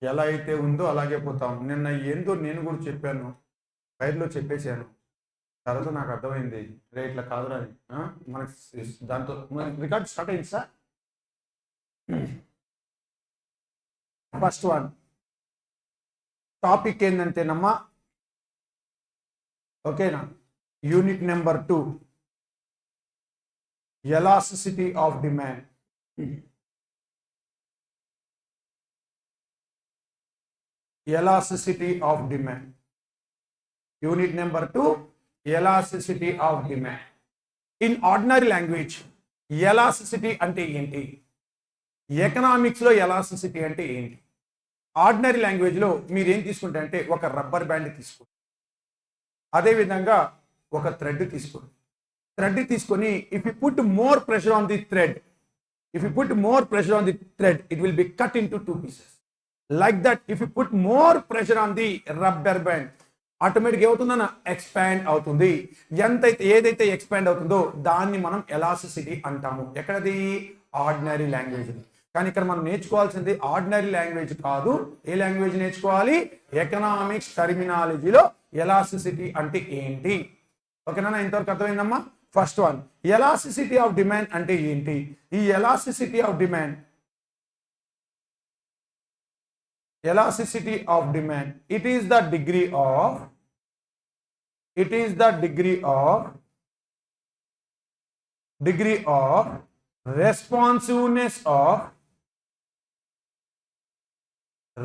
ఎలా అయితే ఉందో అలాగే పోతాం. నిన్న ఏందో నేను కూడా చెప్పాను, ఫైర్లో చెప్పేశాను. తర్వాత నాకు అర్థమైంది, రే ఇట్లా కాదురా అని. మనకి దాంతో రికార్డ్ స్టార్ట్ అయింది సార్. ఫస్ట్ వన్ టాపిక్ ఏంటంటేనమ్మా, ఓకేనా, unit number 2, elasticity of demand. Elasticity of demand. Unit number 2, elasticity of demand. In ordinary language, elasticity అంటే ఏంటి, ఎకనామిక్స్లో ఎలాస్టిసిటీ అంటే ఏంటి, ఆర్డినరీ లాంగ్వేజ్లో మీరు ఏం తీసుకుంటే అంటే ఒక రబ్బర్ బ్యాండ్ తీసుకోండి, అదేవిధంగా ఒక థ్రెడ్ తీసుకోండి. థ్రెడ్ తీసుకొని if you put more pressure on the thread, it will be cut into 2 pieces. Like that, if you put more pressure on the rubber band, automatic ఏమవుతుందన్న ఎక్స్పాండ్ అవుతుంది. ఏదైతే expand అవుతుందో దాన్ని మనం ఎలాస్టిసిటీ అంటాము. ఎక్కడది, ఆర్డినరీ లాంగ్వేజ్. కానీ ఇక్కడ మనం నేర్చుకోవాల్సింది ఆర్డినరీ లాంగ్వేజ్ కాదు. ఏ లాంగ్వేజ్ నేర్చుకోవాలి, ఎకనామిక్స్ టర్మినాలజీలో ఎలాస్టిసిటీ అంటే ఏంటి. ఓకేనా, ఇంతవరకు అర్థమైందమ్మా. First one, elasticity of demand అంటే ఏంటి. ఈ elasticity of demand, elasticity of demand, it is the degree of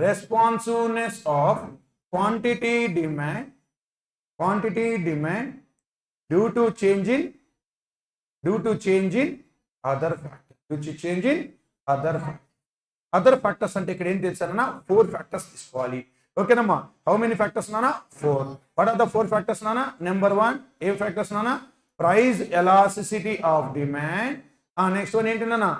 responsiveness of quantity demand due to change in other factors. Other factors అంటే ఇక్కడ ఏం తెలుసారన్నా, 4 ఫ్యాక్టర్స్ తీసుకోవాలి. ఓకేనమ్మా, హౌ మెనీ ఫ్యాక్టర్స్ నానా, 4. What are the 4 factors నానా. Number 1 ఏ factors నానా, price elasticity of demand. Next one ఏంటి నానా,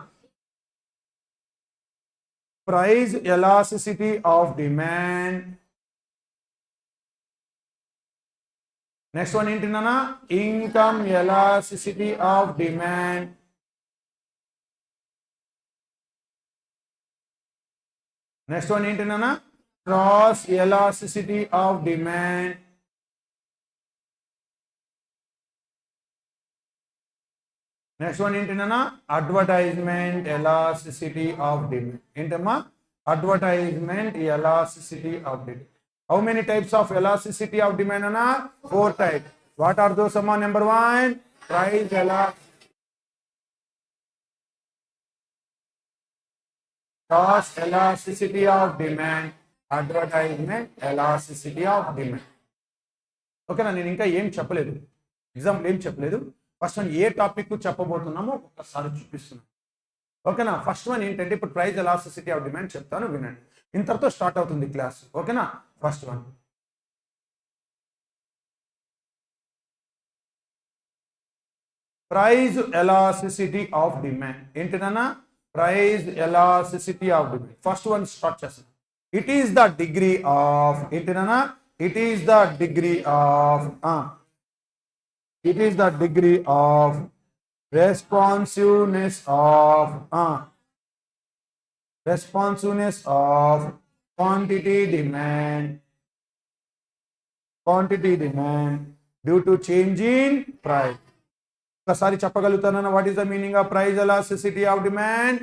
price elasticity of demand. Next one ఏంటి నానా, income elasticity of demand. Next one ఏంటి నాన్న, cross elasticity of demand. Next one ఏంటి నాన్న, అడ్వర్టైజ్మెంట్ ఎలాస్టిసిటీ ఆఫ్ డిమాండ్. ఏంటమ్మా, advertisement elasticity of demand. How many types of elasticity of demand అన్నా, 4 types. What are those అమ్మా. Number 1 price cost elasticity of demand, advertisement elasticity of demand. ఓకేనా, నేను ఇంకా ఏం చెప్పలేదు, ఎగ్జాంపుల్ ఏం చెప్పలేదు. ఫస్ట్ వన్ ఏ టాపిక్ చెప్పబోతున్నామో ఒక్కసారి చూపిస్తున్నాను. ఓకేనా, ఫస్ట్ వన్ ఏంటంటే ఇప్పుడు ప్రైస్ ఎలాస్టిసిటీ ఆఫ్ డిమాండ్ చెప్తాను, వినండి. ఇంతటితో స్టార్ట్ అవుతుంది క్లాస్. ఓకేనా, first one price elasticity of demand. ఏంటిదన్నా, price elasticity of demand. First one start చేస్తాం. It is the degree of, ఏంటిదన్నా, it is the degree of responsiveness of quantity demand due to change in price. ఒకసారి చెప్పగలుగుతానన్నా, what is the meaning of price elasticity of demand.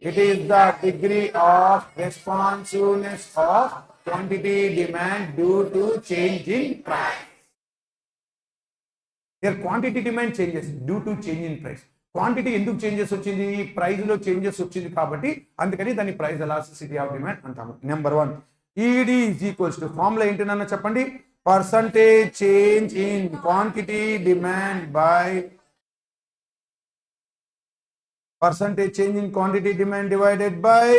It is the degree of responsiveness of quantity demand due to change in price. Here quantity demand changes due to change in price. Quantity ఎందుకు changes వచ్చింది, price లో changes వచ్చింది కాబట్టి అందుకని దాన్ని price elasticity of demand అంటాము. Number 1 ఈడి is equals to, formula ఏంటన్నా చెప్పండి, percentage change in quantity demand by percentage change in quantity demand divided by,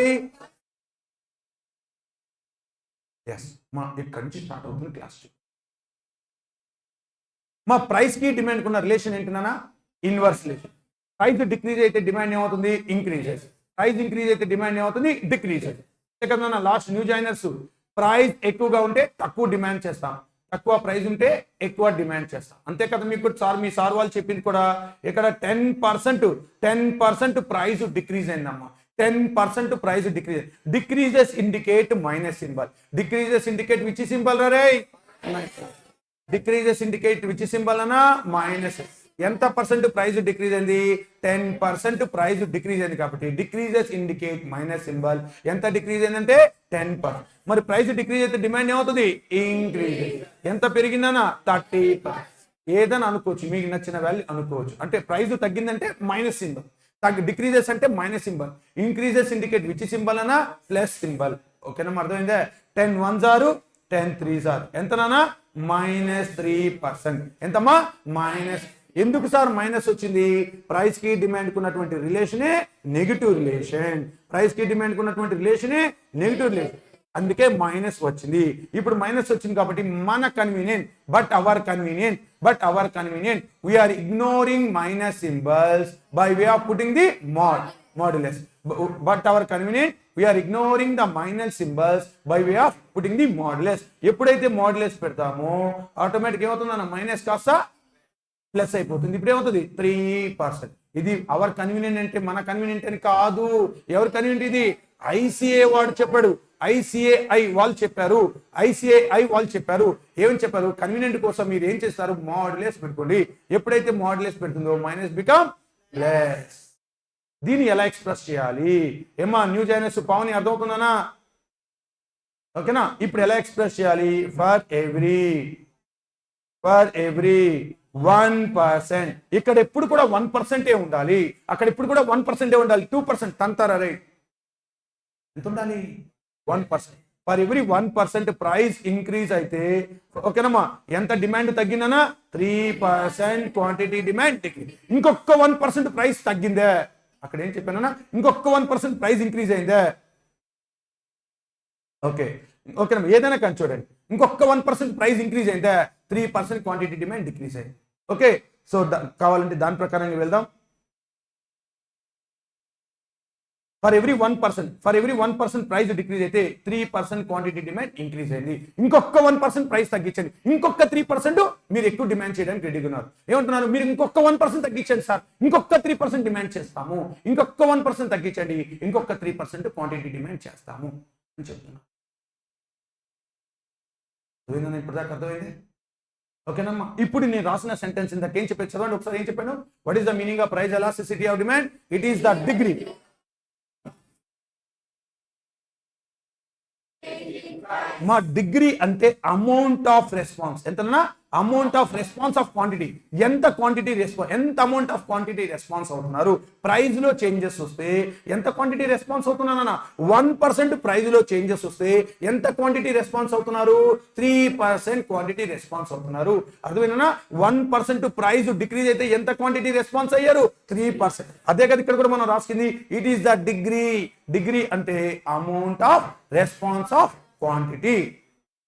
yes మా ఇక్కడ నుంచి స్టార్ట్ అవుతుంది క్లాస్. మా ప్రైస్ కి డిమాండ్ కున్న రిలేషన్ ఏంటన్నా, ఇన్వర్స్ రిలేషన్. ప్రైస్ డిక్రీజ్ అయితే డిమాండ్ ఏమవుతుంది, ఇంక్రీజెస్. ప్రైస్ ఇంక్రీజ్ అయితే డిమాండ్ ఏమవుతుంది, డిక్రీజెస్. కదా లాస్ట్ న్యూ జాయినర్స్, ప్రైస్ ఎక్కువగా ఉంటే తక్కువ డిమాండ్ చేస్తాం, తక్కువ ప్రైస్ ఉంటే ఎక్కువ డిమాండ్ చేస్తాం. అంతే కదా, మీకు మీ సార్ వాళ్ళు చెప్పింది కూడా ఇక్కడ 10% ప్రైస్ డిక్రీజ్ అయిందమ్మా. 10% price decrease. Decreases indicate minus symbol. Decreases indicate which symbol ray? Decreases indicate which symbol అనా? మైనస్. ఎంత పర్సెంట్ ప్రైస్ డిక్రీజ్ అయింది? 10% ప్రైస్ డిక్రీజ్ అయింది కాబట్టి డిక్రీజెస్ ఇండికేట్ మైనస్ సింబల్. ఎంత డిక్రీజ్ అయిందంటే 10%. మరి ప్రైస్ డిక్రీజ్ అయితే డిమాండ్ ఏమవుతుంది? ఇంక్రీజ్. ఎంత పెరిగిందనా? 30%. ఏదైనా అనుకోవచ్చు, మీకు నచ్చిన వాల్యూ అనుకోవచ్చు. అంటే ప్రైస్ తగ్గిందంటే మైనస్ సింబల్, డిక్రీజెస్ అంటే minus symbol, increases indicate which symbol అన్నా? Plus symbol. ఓకేనా, అర్థమైందే? 10 1s are 10 3s are ఎంతనా? -3%. ఎంతమ్మా? మైనస్. ఎందుకు సార్ మైనస్ వచ్చింది? ప్రైస్ కి డిమాండ్ కున్నటువంటి రిలేషనే నెగిటివ్ రిలేషన్. ప్రైస్ కి డిమాండ్ కున్నటువంటి రిలేషనే నెగిటివ్ రిలేషన్, అందుకే మైనస్ వచ్చింది. ఇప్పుడు మైనస్ వచ్చింది కాబట్టి మన convenient, but our convenient we are ignoring minus symbols by way of putting the modulus. But our convenient we are ignoring the minus symbols by way of putting the modulus. ఎప్పుడైతే modulus పెడతామో automatic ఏమవుతుందన్న? Minus కాస్త plus అయిపోతుంది. ఇప్పుడు ఏమవుతుంది? 3%. ఇది hour convenient అంటే మన కన్వీనియంట్ అని కాదు. ఎవరు కన్వీనియంట్? ఇది ఐసిఏ వాడు చెప్పాడు, ఐసిఏఐ వాళ్ళు చెప్పారు. ఏమని చెప్పారు? కన్వీనియంట్ కోసం మీరు ఏం చేస్తారు? మాడ్యులస్ పెట్టుకోండి. ఎప్పుడైతే మాడ్యులస్ పెడుతుందో మైనస్ బికమ్ ప్లస్. దీన్ని ఎలా ఎక్స్ప్రెస్ చేయాలి? ఏమా న్యూ జైనస్ పావని అర్థమవుతుందనా? ఓకేనా, ఇప్పుడు ఎలా ఎక్స్ప్రెస్ చేయాలి? For every 1%. ఇక్కడ ఎప్పుడు కూడా 1% ఉండాలి, అక్కడ ఎప్పుడు కూడా 1% ఉండాలి. 2% తంతారా రే? ఎంత ఉండాలి? 1%. ఫర్ ఎవ్రీ 1% ప్రైస్ ఇంక్రీజ్ అయితే, ఓకేనమ్మా, ఎంత డిమాండ్ తగ్గిందనా? 3% quantity demand decrease. ఇంకొక 1% ప్రైస్ తగ్గిందే, అక్కడ ఏం చెప్పానన్నా? ఇంకొక 1% ప్రైస్ ఇంక్రీజ్ అయిందే. ఓకేనమ్మా, ఏదైనా కానీ చూడండి, ఇంకొక 1% ప్రైస్ ఇంక్రీజ్ అయిందే, 3% క్వాంటిటీ డిమాండ్ డిక్రీజ్ అయింది. ఓకే, సో కావాలంటే దాని ప్రకారంగా వెళ్దాం. ఫర్ ఎవ్రీ 1% ప్రైస్ డిక్రీజ్ అయితే 3% క్వాంటిటీ డిమాండ్ ఇంక్రీజ్ అయింది. ఇంకొక 1% ప్రైస్ తగ్గించండి, ఇంకొక 3% మీరు ఎక్కువ డిమాండ్ చేయడానికి రెడీగా ఉన్నారు. ఏమంటున్నారు? మీరు ఇంకొక 1% తగ్గించండి సార్, ఇంకొక 3% డిమాండ్ చేస్తాము. ఇంకొక 1% తగ్గించండి, ఇంకొక 3% క్వాంటిటీ డిమాండ్ చేస్తాము అని చెప్తున్నారు. ఇప్పటిదాకా అర్థమైంది? ఓకేనమ్మా, ఇప్పుడు నేను రాసిన సెంటెన్స్ ఇందాక ఏం చెప్పాను చదవండి ఒకసారి. ఏం చెప్పాను? What is the meaning of price elasticity of demand? It is the degree. మా డిగ్రీ అంటే అమౌంట్ ఆఫ్ రెస్పాన్స్. ఎంతనా? Amount of response of quantity. ఎంత క్వాంటిటీ రెస్పాన్స్, ఎంత అమౌంట్ ఆఫ్ క్వాంటిటీ రెస్పాన్స్ అవుతున్నారు. ప్రైజ్ లో చేంజెస్ వస్తే ఎంత క్వాంటిటీ రెస్పాన్స్ అవుతున్నారన్న? 1% ప్రైజ్ లో చేంజెస్ వస్తే ఎంత క్వాంటిటీ రెస్పాన్స్ అవుతున్నారు? 3% క్వాంటిటీ రెస్పాన్స్ అవుతున్నారు. అర్థమైనా? 1% ప్రైజ్ డిక్రీజ్ అయితే ఎంత క్వాంటిటీ రెస్పాన్స్ అయ్యారు? 3%. అదే కదా ఇక్కడ కూడా మనం రాసుకుంది, ఇట్ ఈస్ ద డిగ్రీ అంటే amount of response of quantity.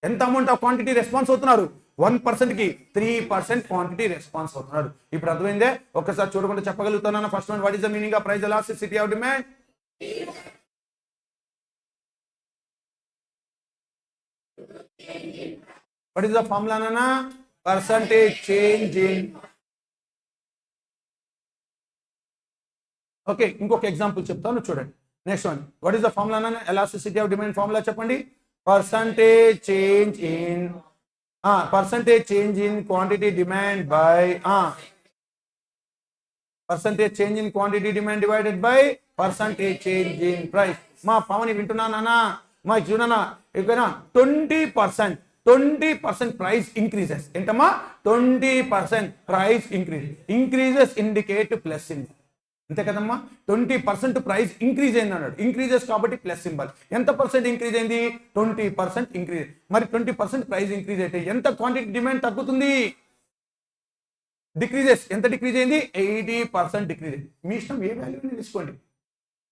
ఎంత అమౌంట్ ఆఫ్ క్వాంటిటీ రెస్పాన్స్ అవుతున్నారు? 1% కి 3% క్వాంటిటీ రెస్పాన్స్ అవుతున్నారు. ఇప్పుడు అర్థమైందే? ఒక్కసారి చూడకుండా చెప్పగలుగుతాను. First one, what is the meaning of price elasticity of demand? What is the formula నాన్న? Percentage change in. ఓకే, ఇంకొక ఎగ్జాంపుల్ చెప్తాను చూడండి. Next one, what is the formula నాన్న? ఎలాస్టిసిటీ ఆఫ్ డిమాండ్ ఫార్ములా చెప్పండి. Percentage change in quantity demand by percentage change in quantity demand divided by percentage change in price. మా పవని వింటున్నానా? మా చూడనా? ఇక్కడ 20% price increases. ఏంటమ్మా? 20% price increases indicate plus symbol. అంతే కదమ్మా? 20% price increase అయింది అన్నాడు. ఇంక్రీజెస్ కాబట్టి ప్లస్ సింబల్. ఎంత పర్సెంట్ ఇంక్రీజ్ అయింది? 20% ఇంక్రీజ్. మరి 20% ప్రైస్ ఇంక్రీజ్ అయితే ఎంత క్వాంటిటీ డిమాండ్ తగ్గుతుంది? డిక్రీజెస్. ఎంత డిక్రీజ్ అయింది? 80% డిక్రీజ్. మీ ఇష్టం, ఏ వాల్యూని తీసుకోండి,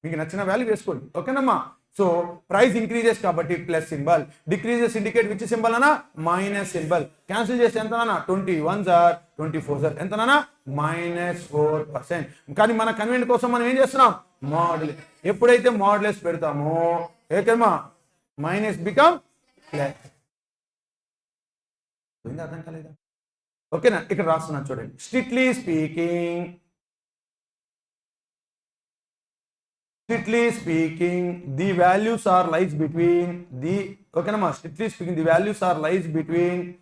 మీకు నచ్చిన వాల్యూ వేసుకోండి. ఓకేనమ్మా? సో ప్రైస్ ఇంక్రీజెస్ కాబట్టి plus symbol, decreases indicate which symbol అన్నా? Minus symbol. క్యాన్సిల్ చేస్తే ఎంత నాన్న? 21s are 24s are ఎంత నాన్న? -4%. కానీ మన కన్వీనియంట్ కోసం మనం ఏం చేస్తున్నాం? మాడ్యులస్. ఎప్పుడైతే మాడ్యులస్ పెడతామో ఏకమ్మా మైనస్ బికమ్ ప్లస్. అర్థం కాలేదా? ఓకేనా? ఇక్కడ రాస్తున్నాను చూడండి. Strictly speaking Strictly speaking, the values are lies between the okay nama. Strictly speaking, the values are lies between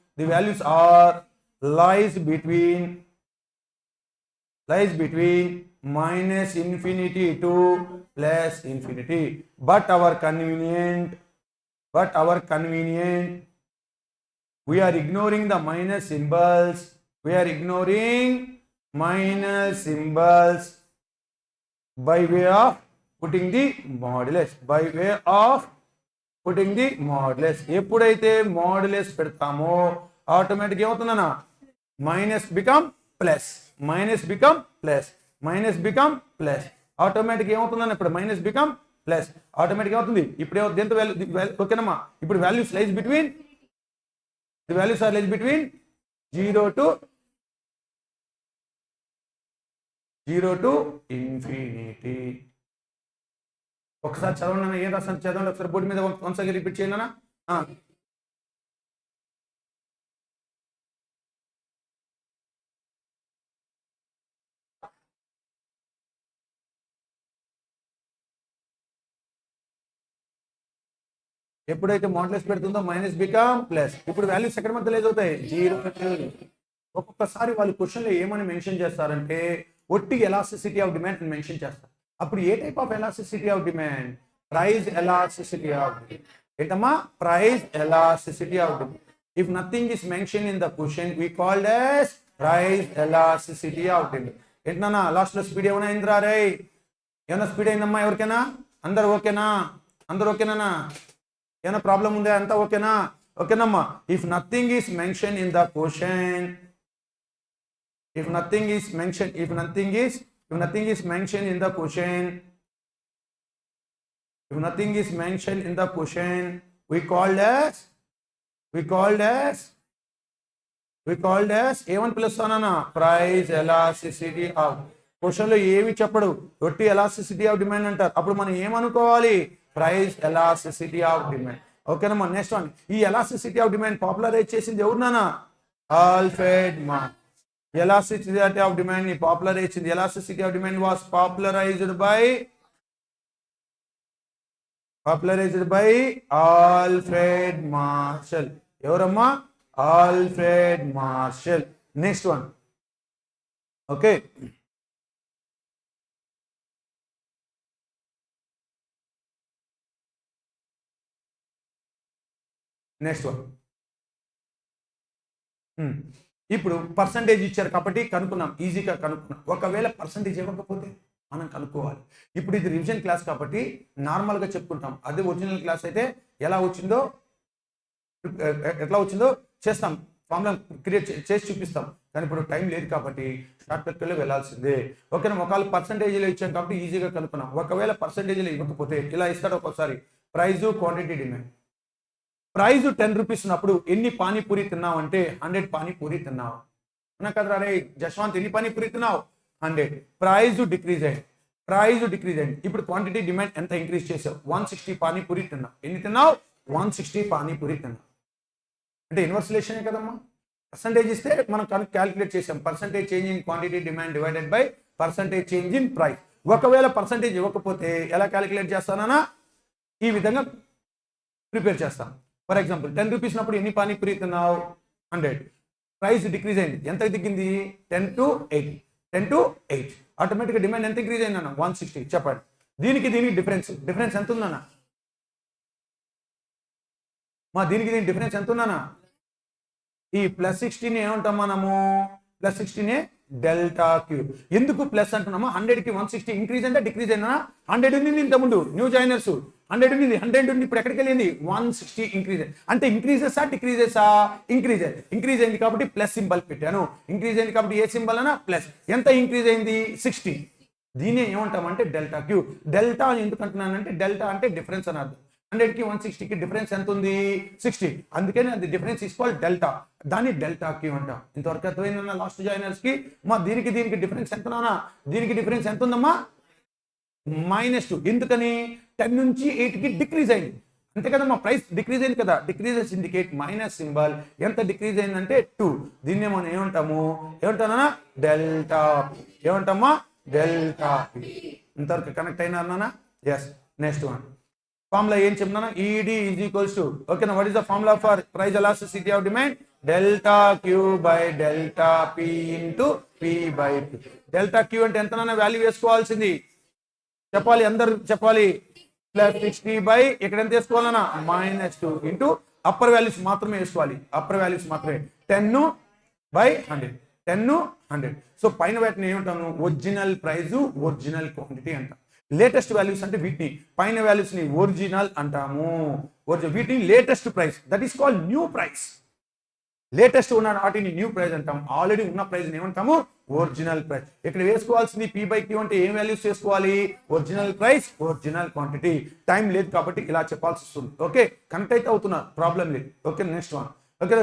minus infinity to plus infinity. But our convenient, we are ignoring the minus symbols. By way of putting the modulus. ఎప్పుడైతే modulus పెడతామో automatic ఏమవుతుందన్న minus become plus automatic ఏమవుతుందన్న ఇప్పుడు minus become plus automatic అవుతుంది. ఇప్పుడు దేంతో value ఓకేనమ్మా. ఇప్పుడు వాల్యూస్ లైజ్ బిట్వీన్ 0 to ఇన్ఫినిటీ. ఒకసారి చదవండి. ఏం రాస్తాను చదవండి ఒకసారి బోర్డు మీద ఒకసారి రిపీట్ చేయండి అన్న. ఎప్పుడైతే మాడ్యులస్ పెడుతుందో మైనస్ బికమ్ ప్లస్. ఇప్పుడు వాల్యూస్ ఎక్కడ మధ్య లేదు అవుతాయి 0. ఒక్కొక్కసారి వాళ్ళు క్వశ్చన్లో ఏమని మెన్షన్ చేస్తారంటే ఒట్టి ఎలాస్టిసిటీ ఆఫ్ డిమాండ్ అని మెన్షన్ చేస్తారు. అప్పుడు ఏ type of elasticity of demand? Price elasticity of demand. ఏంటమ్మా? Price elasticity of demand. If nothing is mention in the question we called as price elasticity of demand. ఏంటన్నా last లో speed ఏమైనా అయిందిరా రే? ఏమైనా స్పీడ్ అయిందమ్మా? ఎవరికైనా? అందరు ఓకేనా? ఏమైనా ప్రాబ్లం ఉందా? అంతా ఓకేనా? ఓకేనమ్మా. If nothing is mention in the question, if nothing is mentioned in the question, we called as a1 plus anana price elasticity of. Question లో ఏవి చెప్పడు, ఒట్టి ఎలాస్టిసిటీ ఆఫ్ డిమాండ్ అంటారు. అప్పుడు మనం ఏమనుకోవాలి? Price elasticity of demand. ఓకేనమ్మా. Next one, ఈ ఎలాస్టిసిటీ ఆఫ్ డిమాండ్ పాపులరైజ్ చేసింది ఎవరు నాన్న? Alfred mass. Elasticity of demand popularized. The elasticity of demand was popularized by Alfred Marshall. Evaramma? Alfred Marshall. Next one. Okay. Next one. ఇప్పుడు percentage ఇచ్చారు కాబట్టి కనుక్కున్నాం, ఈజీగా కనుక్కున్నాం. ఒకవేళ పర్సంటేజ్ ఇవ్వకపోతే మనం కనుక్కోవాలి. ఇప్పుడు ఇది రివిజన్ క్లాస్ కాబట్టి నార్మల్గా చెప్పుకుంటాం. అదే ఒరిజినల్ క్లాస్ అయితే ఎట్లా వచ్చిందో చేస్తాం, ఫార్ములా క్రియేట్ చేసి చూపిస్తాం. కానీ ఇప్పుడు టైం లేదు కాబట్టి షార్ట్ కట్లో వెళ్ళాల్సిందే. ఓకేనా? ఒకవేళ పర్సంటేజ్లో ఇచ్చాం కాబట్టి ఈజీగా కనుక్కున్నాం. ఒకవేళ పర్సంటేజ్లో ఇవ్వకపోతే ఇలా ఇస్తాడు ఒక్కోసారి. Price, quantity, demand. Price 10 rupees ఉన్నప్పుడు ఎన్ని పానీపూరి తిన్నావు అంటే 100 పానీపూరి తిన్నావు అన్నా కదరా రే జశ్వంత్. ఎన్ని పానీపూరి తిన్నావు? 100. ప్రైజ్ డిక్రీజ్ అయింది. ఇప్పుడు క్వాంటిటీ, డిమాండ్ ఎంత ఇంక్రీజ్ చేసావు? 160 పానీపూరి తిన్నావు. ఎన్ని తిన్నావు? 160 పానీపూరి తిన్నావు. అంటే ఇన్వర్స్ రిలేషనే కదమ్మా. పర్సంటేజ్ ఇస్తే మనం క్యాలిక్యులేట్ చేసాం. Percentage change in quantity, demand divided by percentage change in price. ఒకవేళ పర్సంటేజ్ ఇవ్వకపోతే ఎలా క్యాలిక్యులేట్ చేస్తానా? ఈ విధంగా ప్రిపేర్ చేస్తాం. ఫర్ ఎగ్జాంపుల్ 10 రూపీస్ ఉన్నప్పుడు ఎన్ని పానీపూరి తిన్నావు? 100. ప్రైస్ డిక్రీజ్ అయింది. ఎంత దిగింది? 10 to 8. ఆటోమేటిక్గా డిమాండ్ ఎంత ఇంక్రీజ్ అయిందన్న? 160. చెప్పండి. దీనికి డిఫరెన్స్ ఎంత ఉందన్న? దీనికి డిఫరెన్స్ ఎంత ఉందన్న? ఈ +16 ఏమంటాం మనము? +16 డెల్టా క్యూ. ఎందుకు ప్లస్ అంటున్నామా? 100కి 160 ఇంక్రీజ్ అంటే డిక్రీజ్ అయినా? 100 ఉంది ఇంతకుముందు న్యూ జాయినర్స్ 100 ఉంది, 100 ఉంది. ఇప్పుడు ఎక్కడికి వెళ్ళింది? 160 ఇంక్రీజ్. అంటే ఇంక్రీజెసా డిక్రీజెసా? ఇంక్రీజ్ అయింది కాబట్టి ప్లస్ సింబల్ పెట్టాను. ఇంక్రీజ్ అయింది కాబట్టి ఏ సింబల్ అన్నా ప్లస్. ఎంత ఇంక్రీజ్ అయింది? 60. దీన్ని ఏమంటామంటే డెల్టా క్యూ. డెల్టా ఎందుకు అంటున్నానంటే డెల్టా అంటే డిఫరెన్స్ అని అర్థం. 100కి 160కి డిఫరెన్స్ ఎంత ఉంది? 60. అందుకని అది డిఫరెన్స్ ఈస్ కాల్డ్ డెల్టా. దాన్ని డెల్టా క్యూ అంటాం. ఇంతవరకు అర్థమైందన్న లాస్ట్ జాయినర్స్ కి? దీనికి డిఫరెన్స్ ఎంత నానా? దీనికి డిఫరెన్స్ ఎంత ఉందమ్మా? -2. ఎందుకని? 10 నుంచి 8కి డిక్రీజ్ అయింది. అంతే కదమ్మా. ప్రైస్ డిక్రీజ్ అయింది కదా. Decreases indicate minus symbol. ఎంత డిక్రీజ్ అయిందంటే 2. దీన్నే మనం ఏమంటామా? డెల్టా. ఏమంటామా? డెల్టా. ఇంతవరకు కనెక్ట్ అయినా? ఎస్. నెక్స్ట్ వన్ ఫార్ములా ఏం చెప్తున్నాను, ఈడి ఈజ్ ఈక్వల్స్ టు, ఓకేనా, what is the formula for price elasticity of demand, delta Q by delta P into P by P. Delta Q అంటే ఎంతనన్నా వాల్యూ వేసుకోవాల్సింది చెప్పాలి, అందరు చెప్పాలి, ప్లస్ 60 బై ఇక్కడ ఎంత వేసుకోవాలన్నా -2 ఇంటూ అప్పర్ వాల్యూస్ మాత్రమే వేసుకోవాలి, అప్పర్ వాల్యూస్ మాత్రమే 10 బై 100, 10 100. సో పైన వాటిని ఏమంటాను, ఒరిజినల్ ప్రైస్, ఒరిజినల్ క్వాంటిటీ అంటాం. లేటెస్ట్ వాల్యూస్ అంటే వీటిని, పైన వాల్యూస్ ని ఒరిజినల్ అంటాము, వీటిని latest price, that is called new price. Latest ఉన్న వాటిని న్యూ ప్రైస్ అంటాం, ఆల్రెడీ ఉన్న ప్రైస్ ఏమంటాము, ఒరిజినల్ ప్రైస్. ఇక్కడ వేసుకోవాల్సింది పీ బై క్యూ అంటే ఏం వాల్యూస్ వేసుకోవాలి, original price, original quantity. Time లేదు కాబట్టి ఇలా చెప్పాల్సి వస్తుంది. ఓకే, కనెక్ట్ అయితే అవుతున్నా, ప్రాబ్లం లేదు. Okay, next one. Okay,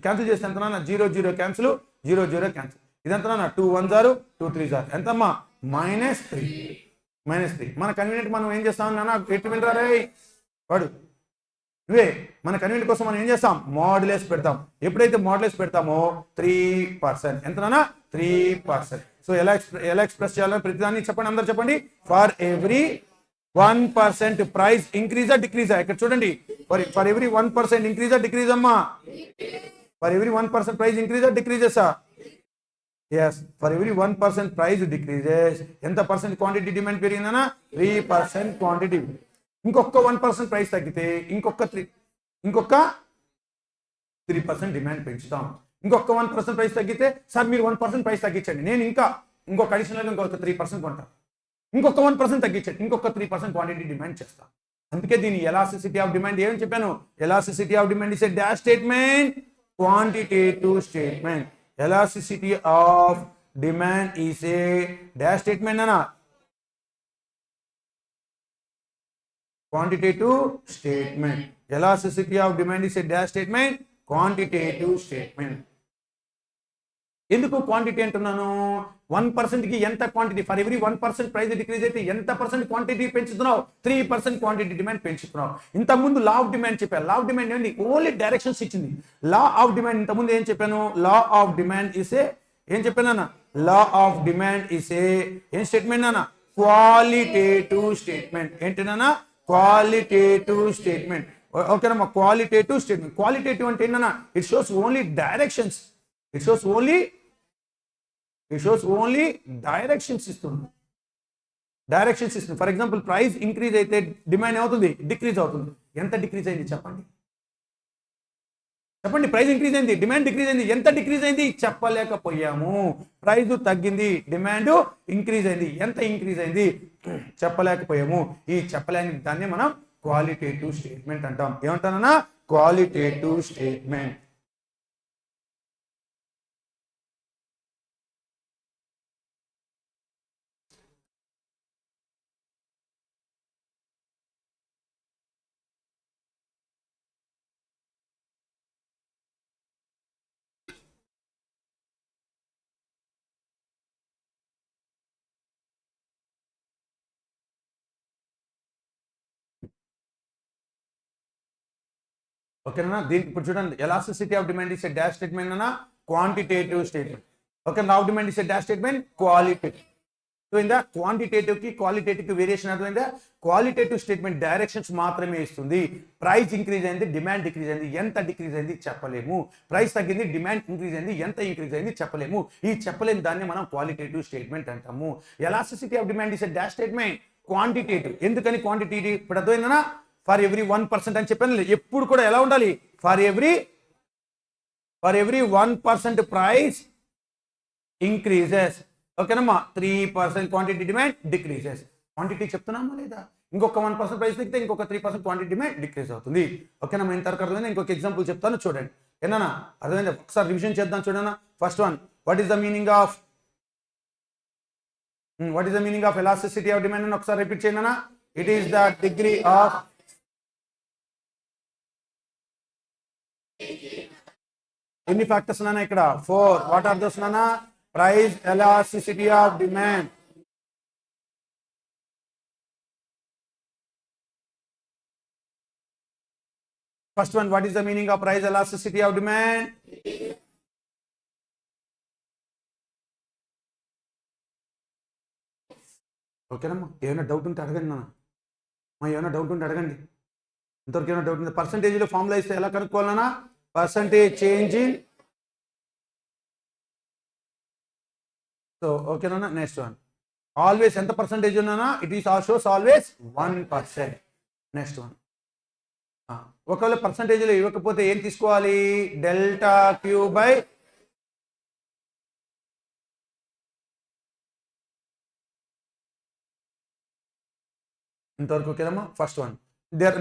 cancel చేస్తే ఎంత, 0 0 క్యాన్సిల్, 0 0 క్యాన్సిల్. ఇదంతా 2 1 0 2 3 0 ఎంతమ్మా, -3. -3 మన కన్వీనియంట్ మనం ఏం చేస్తాం నాన్న, ఎట్టి వినరా వాడు ఇవే మన కన్వీనియంట్ కోసం మనం ఏం చేస్తాం, మోడ్యులస్ పెడతాం. ఎప్పుడైతే మోడ్యులస్ పెడతామో 3%, ఎంతనా 3%. సో ఎలా ఎక్స్ప్రెస్ చేయాలని ప్రతిదాన్ని చెప్పండి, అందరు చెప్పండి. ఫర్ ఎవ్రీ 1% ప్రైస్ ఇంక్రీజా డిక్రీజా, ఇక్కడ చూడండి, ఫర్ ఎవ్రీ 1% ఇంక్రీజా డిక్రీజ్ అమ్మా, ఫర్ ఎవ్రీ 1% ప్రైస్ ఇంక్రీజా డిక్రీజెసా, yes, for every 1% price decreases. ఎంత పర్సెంట్ క్వాంటిటీ డిమాండ్ పెరిగిందనా, 3% క్వాంటిటీ. ఇంకొక 1% ప్రైస్ తగ్గితే ఇంకొక 3% డిమాండ్ పెంచుతాం. ఇంకొక 1% ప్రైస్ తగ్గితే, సార్ మీరు 1% ప్రైస్ తగ్గించండి, నేను ఇంకొక అడిషనల్గా ఇంకొక 3% కొంటాను. ఇంకొక 1% తగ్గించండి, ఇంకొక 3% క్వాంటిటీ డిమాండ్ చేస్తాం. అందుకే దీని ఎలాస్టిసిటీ ఆఫ్ డిమాండ్ ఏమని చెప్పాను, elasticity of demand is a dash statement, quantitative statement. Elasticity of demand is a dash statement అనా, quantitative statement. Elasticity of demand is a dash statement, quantitative statement. ఎందుకు quantity అంటున్నాను, 1% కి ఎంత quantity, for every 1% price decrease అయితే ఎంత percent quantity పెంచుతున్నావు, 3% quantity demand పెంచుతున్నావు. ఇంతకుముందు లా ఆఫ్ డిమాండ్ చెప్పాను, లా ఆఫ్ డిమాండ్ ఏంటి, ఓన్లీ డైరెక్షన్స్ ఇచ్చింది. లా ఆఫ్ డిమాండ్ ఇంతకుముందు ఏం చెప్పాను, law of demand is a, ఏం చెప్పాను అన్న, law of demand is a ఏం స్టేట్మెంట్ అన్న, క్వాలిటేటివ్ స్టేట్మెంట్. ఏంటినా, క్వాలిటేటివ్ స్టేట్మెంట్. ఓకేనమ్మా, క్వాలిటేటివ్ స్టేట్మెంట్. క్వాలిటేటివ్ అంటే ఏంటన్నా, it shows only directions, it shows only directions ఇస్తుంది, డైరెక్షన్స్ ఇస్తుంది. ఫర్ ఎగ్జాంపుల్ ప్రైస్ ఇంక్రీజ్ అయితే డిమాండ్ ఏమవుతుంది, డిక్రీజ్ అవుతుంది. ఎంత డిక్రీజ్ అయింది చెప్పండి, చెప్పండి, ప్రైస్ ఇంక్రీజ్ అయింది, డిమాండ్ డిక్రీజ్ అయింది, ఎంత డిక్రీజ్ అయింది చెప్పలేకపోయాము. ప్రైస్ తగ్గింది, డిమాండ్ ఇంక్రీజ్ అయింది, ఎంత ఇంక్రీజ్ అయింది చెప్పలేకపోయాము. ఈ చెప్పలేని దాన్ని మనం క్వాలిటేటివ్ స్టేట్మెంట్ అంటాం. ఏమంటానన్నా, క్వాలిటేటివ్ స్టేట్మెంట్. ఓకేనా, దీనికి ఇప్పుడు చూడండి, elasticity of demand is a dash statement అన్న, quantitative statement. Okay, of demand is a dash statement, qualitative. So ఇందా క్వాంటిటేటివ్ కి క్వాలిటేటివ్ వేరియేషన్ అర్థమైందా. క్వాలిటేటివ్ స్టేట్మెంట్ డైరెక్షన్స్ మాత్రమే ఇస్తుంది. ప్రైస్ ఇంక్రీజ్ అయింది, డిమాండ్ డిక్రీజ్ అయింది, ఎంత డిక్రీజ్ అయింది చెప్పలేము. ప్రైస్ తగ్గింది, డిమాండ్ ఇంక్రీజ్ అయింది, ఎంత ఇంక్రీజ్ అయింది చెప్పలేము. ఈ చెప్పలేని దాన్ని మనం క్వాలిటేటివ్ స్టేట్మెంట్ అంటాము. Elasticity of demand is a dash statement, quantitative. ఎందుకని క్వాంటిటేటివ్, ఇప్పుడు అర్థమైందనా, ఫర్ ఎవ్రీ 1% అని చెప్పాను. ఎప్పుడు కూడా ఎలా ఉండాలి, ఫర్ ఎవ్రీ 1% ప్రైస్ ఇంక్రీజెస్. ఓకేనమ్మా, 3% క్వాంటిటీ డిమాండ్ డిక్రీజెస్. క్వాంటిటీ చెప్తున్నామా లేదా, ఇంకొక 1% ప్రైస్ తగ్గితే ఇంకొక 3% క్వాంటిటీ డిమాండ్ డిక్రీజ్ అవుతుంది. ఓకేనా, ఇంతవరకు అర్థమైంది. ఇంకొక ఎగ్జాంపుల్ చెప్తాను చూడండి. ఏనా అర్థమైంది, ఒకసారి రివిజన్ చేద్దాం చూడన్నా. First one, what is the meaning of elasticity of demand అని ఒకసారి రిపీట్ చేయండి అన్న. It is the degree of, ఎన్ని ఫ్యాక్టర్స్ నాన్న ఇక్కడ, 4. వాట్ ఆర్ దోస్ నాన్న, price, elasticity of demand. First one, what is the meaning of price elasticity of demand. ఓకేనమ్మా, ఏమైనా డౌట్ ఉంటే అడగండి నాన్న. ఏమైనా డౌట్ ఉంటే అడగండి. ఇంతవరకు ఏమైనా డౌట్ ఉంది? పర్సంటేజ్లో ఫార్ములా ఇస్తే ఎలా కనుక్కోవాలన్నా పర్సంటేజ్ చేంజ్ ఇన్. సో ఓకేనా? నెక్స్ట్ వన్ ఆల్వేస్ ఎంత పర్సంటేజ్ ఉన్నానా it is also always 1%. Next one ఒకవేళ పర్సంటేజ్లో ఇవ్వకపోతే ఏం తీసుకోవాలి? డెల్టా క్యూ బై ఇంతవరకు ఓకేనమ్మా. First one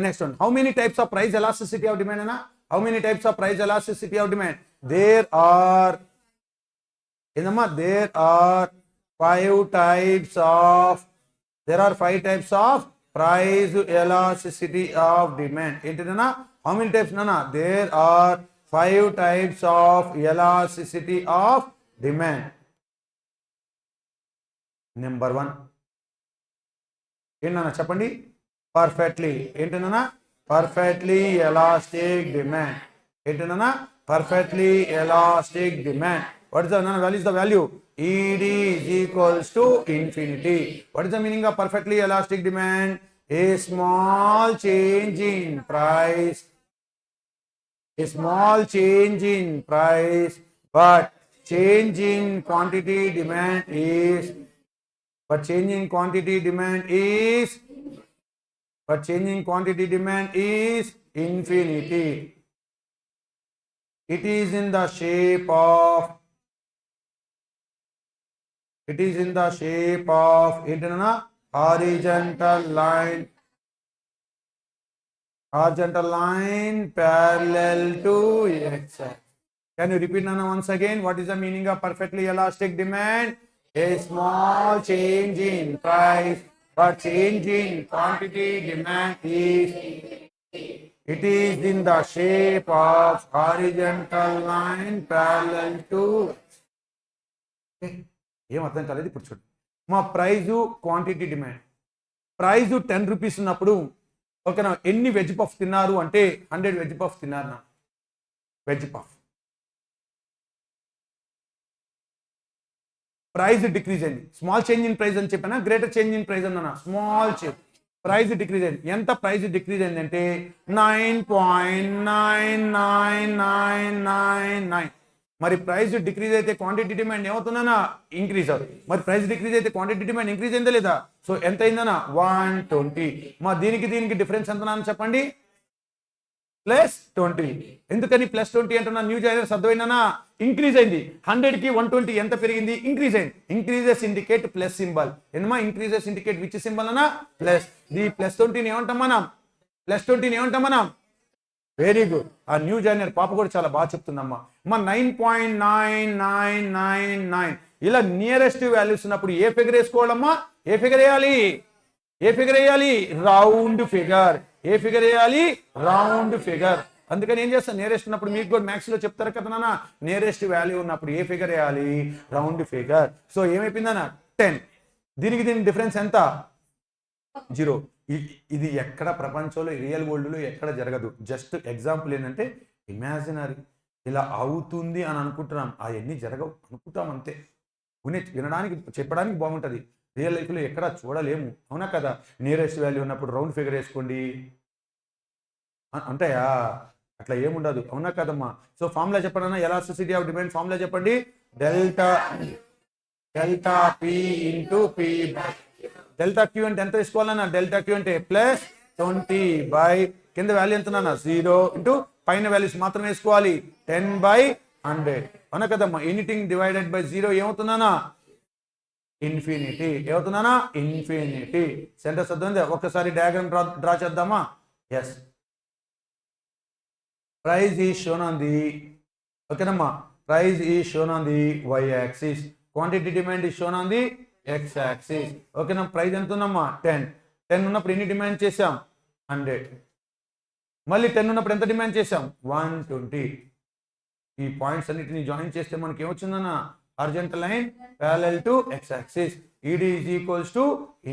next one how many types of price elasticity of demand అన్నా how many types of price elasticity of demand there are ఏందమ్మా there are 5 types of there are 5 types of price elasticity of demand. ఏంటిదన్నా how many types nana there are 5 types of elasticity of demand. Number 1 ఏంటన్నా చెప్పండి? Perfectly ఏంటన్నా perfectly elastic demand. ఏంటన్నా perfectly elastic demand. What is the value? Is the value ED is equals to infinity. What is the meaning of perfectly elastic demand? A small change in price, a small change in price, but change in quantity demand is, but change in quantity demand is, but change in quantity demand is infinity. It is in the shape of, it is in the shape of horizontal line, horizontal line parallel to x. Can you repeat Nana once again? What is the meaning of perfectly elastic demand? A small change in price, but change in quantity demand is, it is in the shape of horizontal line parallel to x. ఏం అర్థం కాలేదు ఇప్పుడు చూడండి. మా price quantity demand. Price 10 rupees ఉన్నప్పుడు ఓకేనా ఎన్ని veg puff తిన్నారు అంటే 100 వెజ్ పఫ్ తిన్నారు నా వెజ్ పఫ్. ప్రైజ్ డిక్రీజ్ అయింది. స్మాల్ చేంజ్ ఇన్ ప్రైస్ అని చెప్పానా గ్రేటర్ చేంజ్ ఇన్ ప్రైస్ అన్నా? Small change. ప్రైజ్ డిక్రీజ్ అయింది. ఎంత ప్రైజ్ డిక్రీజ్ అయింది అంటే 9.99999. మరి ప్రైస్ డిక్రీజ్ అయితే క్వాంటిటీ డిమాండ్ ఏమవుతుందన్నా ఇంక్రీజ్ అవుతుంది. మరి ప్రైస్ డిక్రీజ్ అయితే క్వాంటిటీ డిమాండ్ ఇంక్రీజ్ అయిందా లేదా? సో ఎంత అయిందన్నా 120. మా దీనికి డిఫరెన్స్ ఎంత అని చెప్పండి? +20. ఎందుకని +20 అంటున్నా? New joiners అర్థమైందన్నా? ఇంక్రీజ్ అయింది. 100కి 120 ఎంత పెరిగింది? ఇంక్రీజ్ అయింది. Increases indicate plus symbol. ఏమన్నా ఇంక్రీజెస్ ఇండికేట్ విచ్ సింబల్ అన్నా? ప్లస్. ఈ +20ని ఏమంటాం మనం? +20ని ఏమంటాం మనం? Very good. ఆ న్యూ జాయినర్ పాప కూడా చాలా బాగా చెప్తుందమ్మా. 9.9999 ఇలా నియరెస్ట్ వాల్యూస్ ఉన్నప్పుడు ఏ ఫిగర్ వేసుకోవాలమ్మా? ఏ ఫిగర్ వేయాలి? ఏ ఫిగర్ వేయాలి? Round figure. ఏ ఫిగర్ వేయాలి? Round figure. అందుకని ఏం చేస్తాను నియరెస్ట్ ఉన్నప్పుడు మీకు కూడా మ్యాథ్స్ లో చెప్తారు కదా నాన్న నియరెస్ట్ వాల్యూ ఉన్నప్పుడు ఏ ఫిగర్ వేయాలి? Round figure. సో ఏమైపోయిందన్న 10. దీనికి డిఫరెన్స్ ఎంత? 0. ఇది ఎక్కడ ప్రపంచంలో రియల్ వరల్డ్లో ఎక్కడ జరగదు. జస్ట్ ఎగ్జాంపుల్ ఏంటంటే ఇమాజినరీ ఇలా అవుతుంది అని అనుకుంటున్నాం. అవన్నీ జరగవు అనుకుంటాం అంతే. వినడానికి చెప్పడానికి బాగుంటుంది. రియల్ లైఫ్లో ఎక్కడ చూడలేము. అవునా కదా? నియరెస్ట్ వాల్యూ ఉన్నప్పుడు రౌండ్ ఫిగర్ వేసుకోండి అంటాయా? అట్లా ఏముండదు. అవునా కదమ్మా? సో ఫార్ములా చెప్పండి. ఎలాస్టిసిటీ ఆఫ్ డిమాండ్ ఫార్ములా చెప్పండి. Delta P into P. Delta Q అంటే ఎంత తీసుకోవాలన్నా? డెల్టా క్యూ అంటే +20 బై కింద వాల్యూ ఎంత 0 ఇంటూ పైన వాల్యూస్ మాత్రం వేసుకోవాలి 10/100. అవునా కదమ్మా? ఎనీథింగ్ డివైడెడ్ బై 0 ఏమవుతుందన్నా? ఇన్ఫినిటీ. ఏమవుతుందన్నా? ఇన్ఫినిటీ. సెంటెన్స్ అర్థమైంది. ఒక్కసారి డయాగ్రామ్ డ్రా చేద్దామా? Yes. Price is shown on the ఓకేనమ్మా. Price is shown on the y axis. Quantity demand is shown on the x axis. ఓకేనా? ప్రైస్ ఎంత ఉందమ్మా? 10 ఉన్నప్పుడు ఎన్ని డిమాండ్ చేసాం? 100. మళ్ళీ 10 ఉన్నప్పుడు ఎంత డిమాండ్ చేసాం? 120. ఈ పాయింట్స్ అన్నిటిని జాయిన్ చేస్తే మనకి ఏమొచ్చిందన్న? Horizontal line parallel to x axis. ED is equals to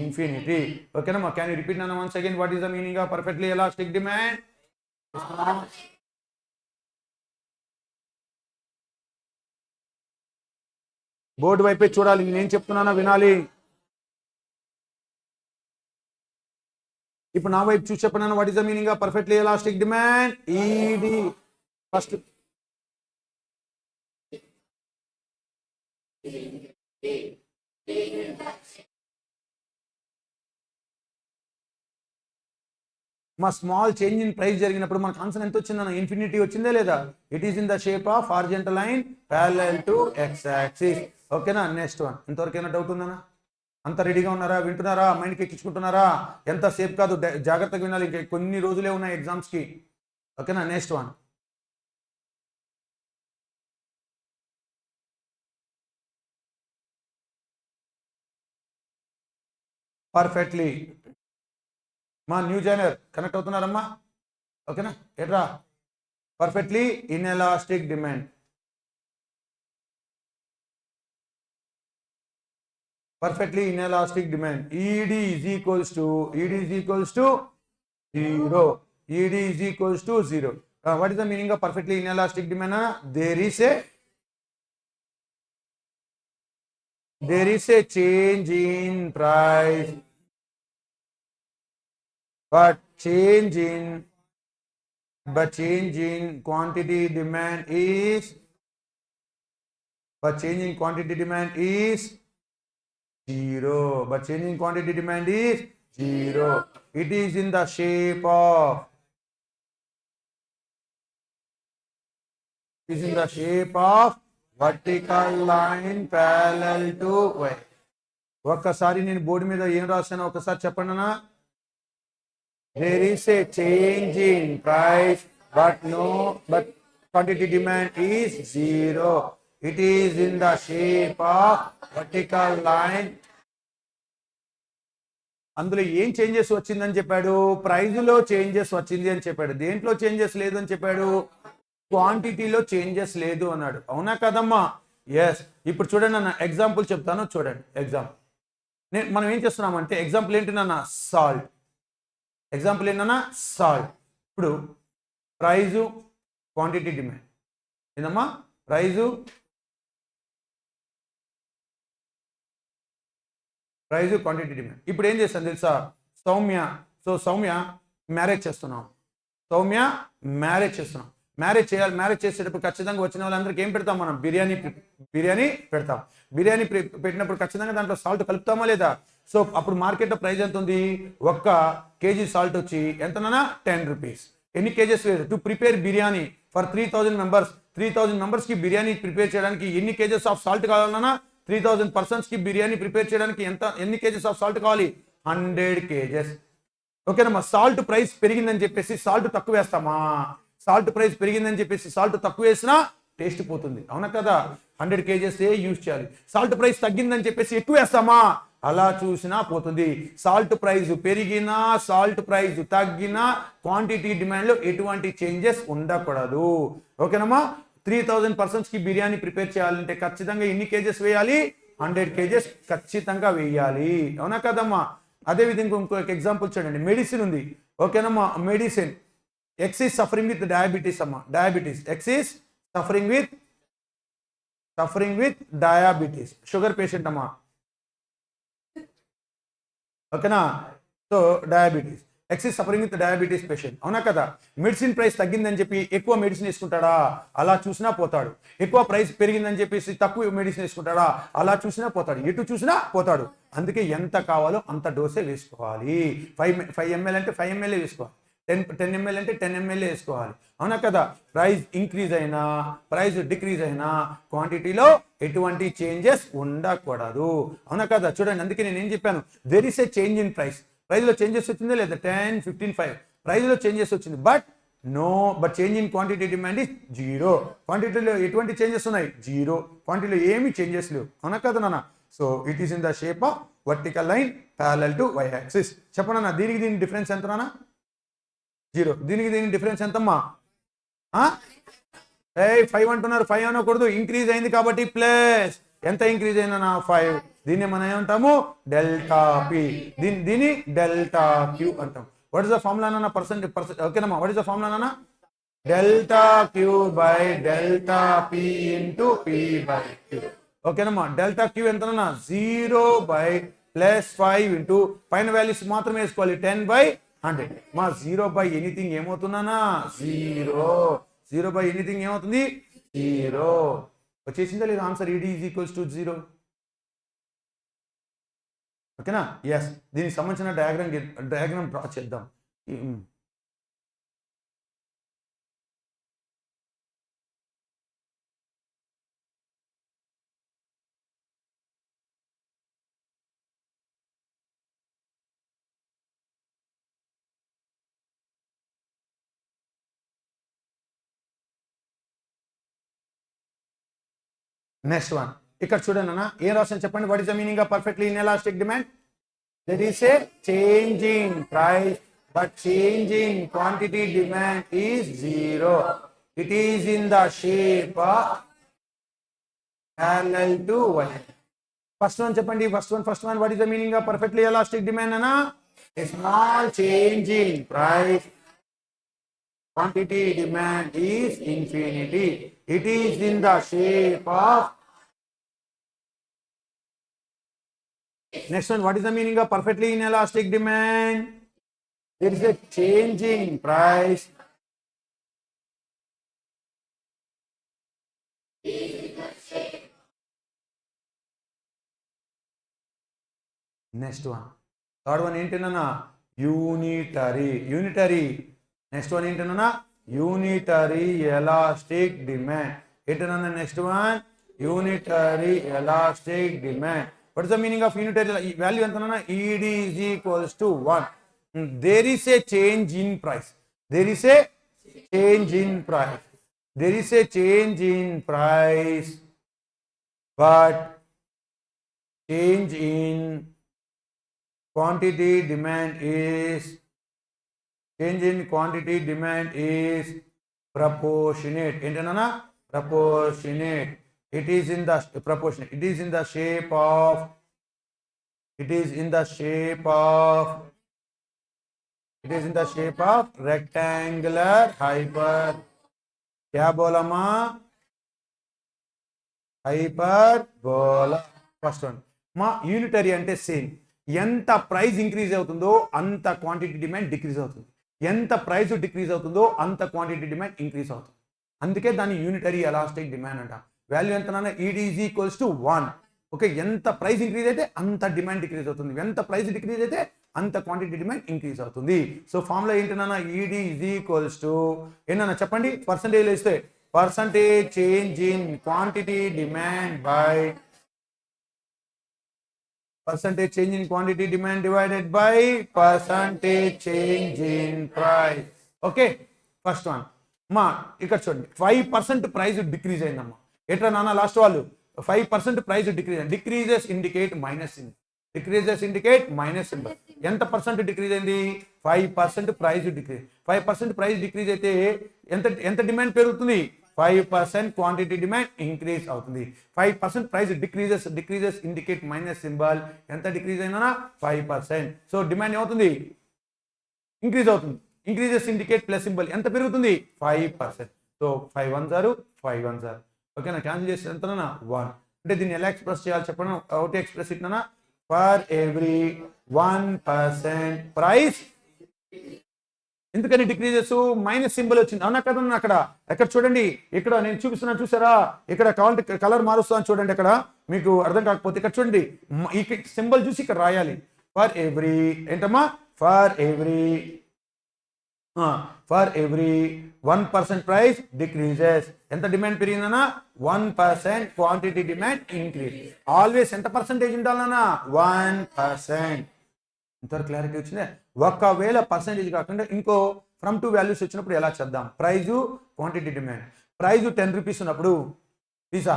infinity. ఓకేనా? Can you repeat Nana once again? What is the meaning of perfectly elastic demand? Board వైపే చూడాలి. నేను చెప్తున్నానా వినాలి. ఇప్పుడు నా వైపు చూసి చెప్పండి, what is the meaning of perfectly elastic demand? ED first మా స్మాల్ చేంజ్ ఇన్ ప్రైస్ జరిగినప్పుడు మనకు ఆన్సర్ ఎంత వచ్చిందన్న? ఇన్ఫినిటీ వచ్చిందే లేదా? It is in the shape of horizontal line parallel to X axis. ఓకేనా? Next one. ఇంతవరకైనా డౌట్ ఉందన్నా? అంత రెడీగా ఉన్నారా? వింటున్నారా? మైండ్కి ఎక్కించుకుంటున్నారా? ఎంత సేపు కాదు, జాగ్రత్తగా వినాలి, ఇంకా కొన్ని రోజులే ఉన్నాయి ఎగ్జామ్స్కి. ఓకేనా? Next one. పర్ఫెక్ట్లీ మా న్యూ జాయినర్ కనెక్ట్ అవుతున్నారమ్మా? ఓకేనా? ఎట్రా? Perfectly inelastic demand. Perfectly inelastic demand. ED is equals to 0. ED is equals to 0. What is the meaning of perfectly inelastic demand? There is a change in price, but change in quantity demand is zero. But changing quantity demand is 0. It is in the shape of vertical line parallel to y. ఒక్కసారి నేను board మీద ఏం రాశానో ఒకసారి చెప్పండి అన్న. There is a change in price, but quantity demand is 0. It is in the shape of vertical line. అందులో ఏం changes వచ్చిందని చెప్పాడు? ప్రైజ్లో చేంజెస్ వచ్చింది అని చెప్పాడు. దేంట్లో చేంజెస్ లేదు అని చెప్పాడు? క్వాంటిటీలో చేంజెస్ లేదు అన్నాడు. అవునా కదమ్మా? ఎస్. ఇప్పుడు చూడండి అన్న, ఎగ్జాంపుల్ చెప్తాను చూడండి. మనం ఏం చేస్తున్నామంటే ఎగ్జాంపుల్ ఏంటన్నా? సాల్ట్. ఎగ్జాంపుల్ ఏంటన్నా? సాల్ట్. ఇప్పుడు ప్రైజు, క్వాంటిటీ, డిమాండ్. ఏందమ్మా? Price quantity, demand. ఇప్పుడు ఏం చేస్తాను తెలుసా? సౌమ్య మ్యారేజ్ చేస్తున్నాం. మ్యారేజ్ చేసేటప్పుడు ఖచ్చితంగా వచ్చిన వాళ్ళందరికీ ఏం పెడతాం మనం? బిర్యానీ పెడతాం. బిర్యానీ పెట్టినప్పుడు ఖచ్చితంగా దాంట్లో సాల్ట్ కలుపుతామా లేదా? సో అప్పుడు మార్కెట్లో ప్రైస్ ఎంత ఉంది? 1 kg సాల్ట్ వచ్చి ఎంతనా? 10 రూపీస్. ఎన్ని కేజెస్ లేదు? To prepare biryani for 3000 members. 3000 మెంబర్స్కి బిర్యానీ ప్రిపేర్ చేయడానికి ఎన్ని కేజెస్ ఆఫ్ సాల్ట్ కావాలన్నా? 3000 పర్సన్స్కి బిర్యానీ ప్రిపేర్ చేయడానికి ఎన్ని కేజెస్ ఆఫ్ సాల్ట్ కావాలి? 100 కేజెస్. ఓకేనమ్మా? సాల్ట్ ప్రైస్ పెరిగిందని చెప్పేసి సాల్ట్ తక్కువ వేస్తామా? సాల్ట్ ప్రైస్ పెరిగిందని చెప్పేసి సాల్ట్ తక్కువ వేసినా టేస్ట్ పోతుంది. అవునా కదా? 100 కేజెస్ యూజ్ చేయాలి. సాల్ట్ ప్రైస్ తగ్గిందని చెప్పేసి ఎక్కువ వేస్తామా? అలా చూసినా పోతుంది. సాల్ట్ ప్రైస్ పెరిగినా, సాల్ట్ ప్రైస్ తగ్గినా క్వాంటిటీ డిమాండ్లో ఎటువంటి చేంజెస్ ఉండకూడదు. ఓకేనమ్మా? 3000 పర్సన్స్కి బిర్యానీ ప్రిపేర్ చేయాలంటే ఖచ్చితంగా ఎన్ని కేజెస్ వేయాలి? 100 కేజెస్ ఖచ్చితంగా వేయాలి. అవునా కదమ్మా? అదేవిధంగా ఇంకొక ఎగ్జాంపుల్ చూడండి. మెడిసిన్ ఉంది. ఓకేనమ్మా? Medicine. X is suffering with diabetes అమ్మా. Diabetes. X is suffering with diabetes. Sugar patient అమ్మా. ఓకేనా? So diabetes. X is suffering with diabetes patient. అవునా కదా? మెడిసిన్ ప్రైస్ తగ్గిందని చెప్పి ఎక్కువ మెడిసిన్ వేసుకుంటాడా? అలా చూసినా పోతాడు. ఎక్కువ ప్రైస్ పెరిగిందని చెప్పేసి తక్కువ మెడిసిన్ వేసుకుంటాడా? అలా చూసినా పోతాడు. ఎటు చూసినా పోతాడు. అందుకే ఎంత కావాలో అంత డోసే వేసుకోవాలి. 5 ml అంటే 5 ml వేసుకోవాలి. 10 ml అంటే 10 ml వేసుకోవాలి. అవునా కదా? ప్రైస్ ఇంక్రీజ్ అయినా, ప్రైస్ డిక్రీజ్ అయినా క్వాంటిటీలో ఎటువంటి చేంజెస్ ఉండకూడదు. అవునా కదా? చూడండి, అందుకే నేను ఏం చెప్పాను? There is a change in price. ప్రైస్లో చేంజెస్ వచ్చిందా లేదా? 10, 15, 5 ప్రైస్లో చేంజెస్ వచ్చింది. But change in quantity demand is 0. క్వాంటిటీలో ఎటువంటి చేంజెస్ ఉన్నాయి? 0. క్వాంటిటీలో ఏమి చేంజెస్ లేవు. అవునా కదా నాన్న? So it is in the shape of vertical line parallel to y axis. చెప్పండి అన్న, దీనికి డిఫరెన్స్ ఎంత నాన్న? 0. దీనికి డిఫరెన్స్ ఎంతమ్మా? 5 అంటున్నారు. 5 అనకూడదు, ఇంక్రీజ్ అయింది కాబట్టి ప్లస్. ఎంత ఇంక్రీజ్ అయిందన్నా? 5. దీన్ని మనం ఏమంటాము? Delta P. దీన్ని డెల్టా క్యూ అంటాం. వాట్ ఇస్ ద ఫార్ములా అన్న? పర్సెంట్. ఓకేనమ్మా? వాట్ ఇస్ ద ఫార్ములా అన్న? Delta Q by delta P into P by Q. ఓకేనమ్మా? డెల్టా క్యూ ఎంతనన్నా? 0 బై ప్లస్ 5 ఇంటూ పైన వాల్యూస్ మాత్రమే వేసుకోవాలి. 10 బై 100. మా 0 by ఎనీథింగ్ ఏమవుతున్నానా 0. 0 by ఎనీథింగ్ ఏమవుతుంది 0. వచ్చేసిందా లేదా answer ED is equals to 0. ఓకేనా. ఎస్, దీనికి సంబంధించిన డయాగ్రామ్ డ్రా చేద్దాం. నెక్స్ట్ వన్ ఇక్కడ చూడండి అన్న, ఏం రాసాను చెప్పండి. What is the meaning of perfectly inelastic demand? That is a change in price but change in quantity demand is 0. It is in the shape of parallel to y. First one చెప్పండి. First one what is the meaning of perfectly elastic demand అన్న? A small change in price, quantity demand is infinity. It is in the shape of. Next one, what is the meaning of perfectly inelastic demand? There is a change in price. Next one, third one ఏంటన్నా? Unitary. Next one ఏంటన్నా? Unitary elastic demand. ఏంటన్నా next one? Unitary elastic demand. What is the meaning of unitary? Value ఎంతన్నా? ED is equals to 1. There is a change in price. There is a change in price. There is a change in price but change in quantity demand is proportionate. ఏంటన్నా? proportionate. It is in the proportionate. It is in the shape of rectangular hyperbola. First one మా unitary అంటే same. ఎంత price increase అవుతుందో అంత quantity demand decrease అవుతుంది. ఎంత price decrease అవుతుందో అంత క్వాంటిటీ డిమాండ్ ఇంక్రీజ్ అవుతుంది. అందుకే దాన్ని యూనిటరీ ఎలాస్టిక్ డిమాండ్ అంట. వాల్యూ ఎంతనా? ED is equals to 1. Okay, ఎంత ప్రైస్ ఇంక్రీజ్ అయితే అంత డిమాండ్ డిక్రీజ్ అవుతుంది. ఎంత ప్రైస్ డిక్రీజ్ అయితే అంత క్వాంటిటీ డిమాండ్ ఇంక్రీజ్ అవుతుంది. సో ఫార్ములా ఏంటన్నా? ఈడీ ఈజ్ ఈక్వల్స్ టు ఏంటన్నా చెప్పండి. పర్సంటేజ్ ఇస్తే percentage change in quantity demand by percentage change in quantity demand divided by percentage change in price. Okay, first one మా ఇక్కడ చూడండి 5% ప్రైస్ డిక్రీజ్ అయిందమ్మా. ఎట్లా నాన్న లాస్ట్ వాళ్ళు 5% ప్రైస్ డిక్రీజ్ అయింది. Decreases indicate minus symbol. ఎంత పర్సెంట్ డిక్రీజ్ అయింది? 5% ప్రైస్ డిక్రీజ్. 5% ప్రైస్ డిక్రీజ్ అయితే ఎంత డిమాండ్ పెరుగుతుంది? 5% క్వాంటిటీ డిమాండ్ ఇంక్రీజ్ అవుతుంది. 5% price decreases indicate minus symbol. ఎంత డిక్రీజ్ అయినా? 5%. సో డిమాండ్ ఏమవుతుంది? ఇంక్రీజ్ అవుతుంది. Increases indicate plus symbol. ఎంత పెరుగుతుంది? 5%. సో 5 1 0 5 1 0. ఓకేనా? క్యాన్సిల్ చేస్తే ఎంతనా? 1. అంటే దీన్ని ఎలా ఎక్స్ప్రెస్ చేయాలి చెప్పండి. ఒకటి ఎక్స్ప్రెస్ ఇట్నా? For every 1% price. ఎందుకని డిక్రీజెస్? మైనస్ సింబల్ వచ్చింది. అవునా కదన్నా? అక్కడ చూడండి, ఇక్కడ నేను చూపిస్తున్నాను చూసారా? ఇక్కడ కలర్ మారుస్తాను చూడండి. అక్కడ మీకు అర్థం కాకపోతే ఇక్కడ చూడండి, ఈ సింబల్ చూసి ఇక్కడ రాయాలి. ఫర్ ఎవ్రీ ఏంటమ్మా? For every 1% price decreases. ఎంత డిమాండ్ పెరిగిందన్నా? 1% క్వాంటిటీ డిమాండ్ ఇంక్రీజ్. ఆల్వేస్ ఎంత పర్సెంటేజ్ ఉండాలన్నా? 1%. ఇంతవరకు క్లారిటీ వచ్చిందే. ఒకవేళ పర్సెంటేజ్ కాకుండా ఇంకో ఫ్రమ్ టు వాల్యూస్ వచ్చినప్పుడు ఎలా చేద్దాం? Price, quantity demand. Price 10 rupees ఉన్నప్పుడు పిజ్జా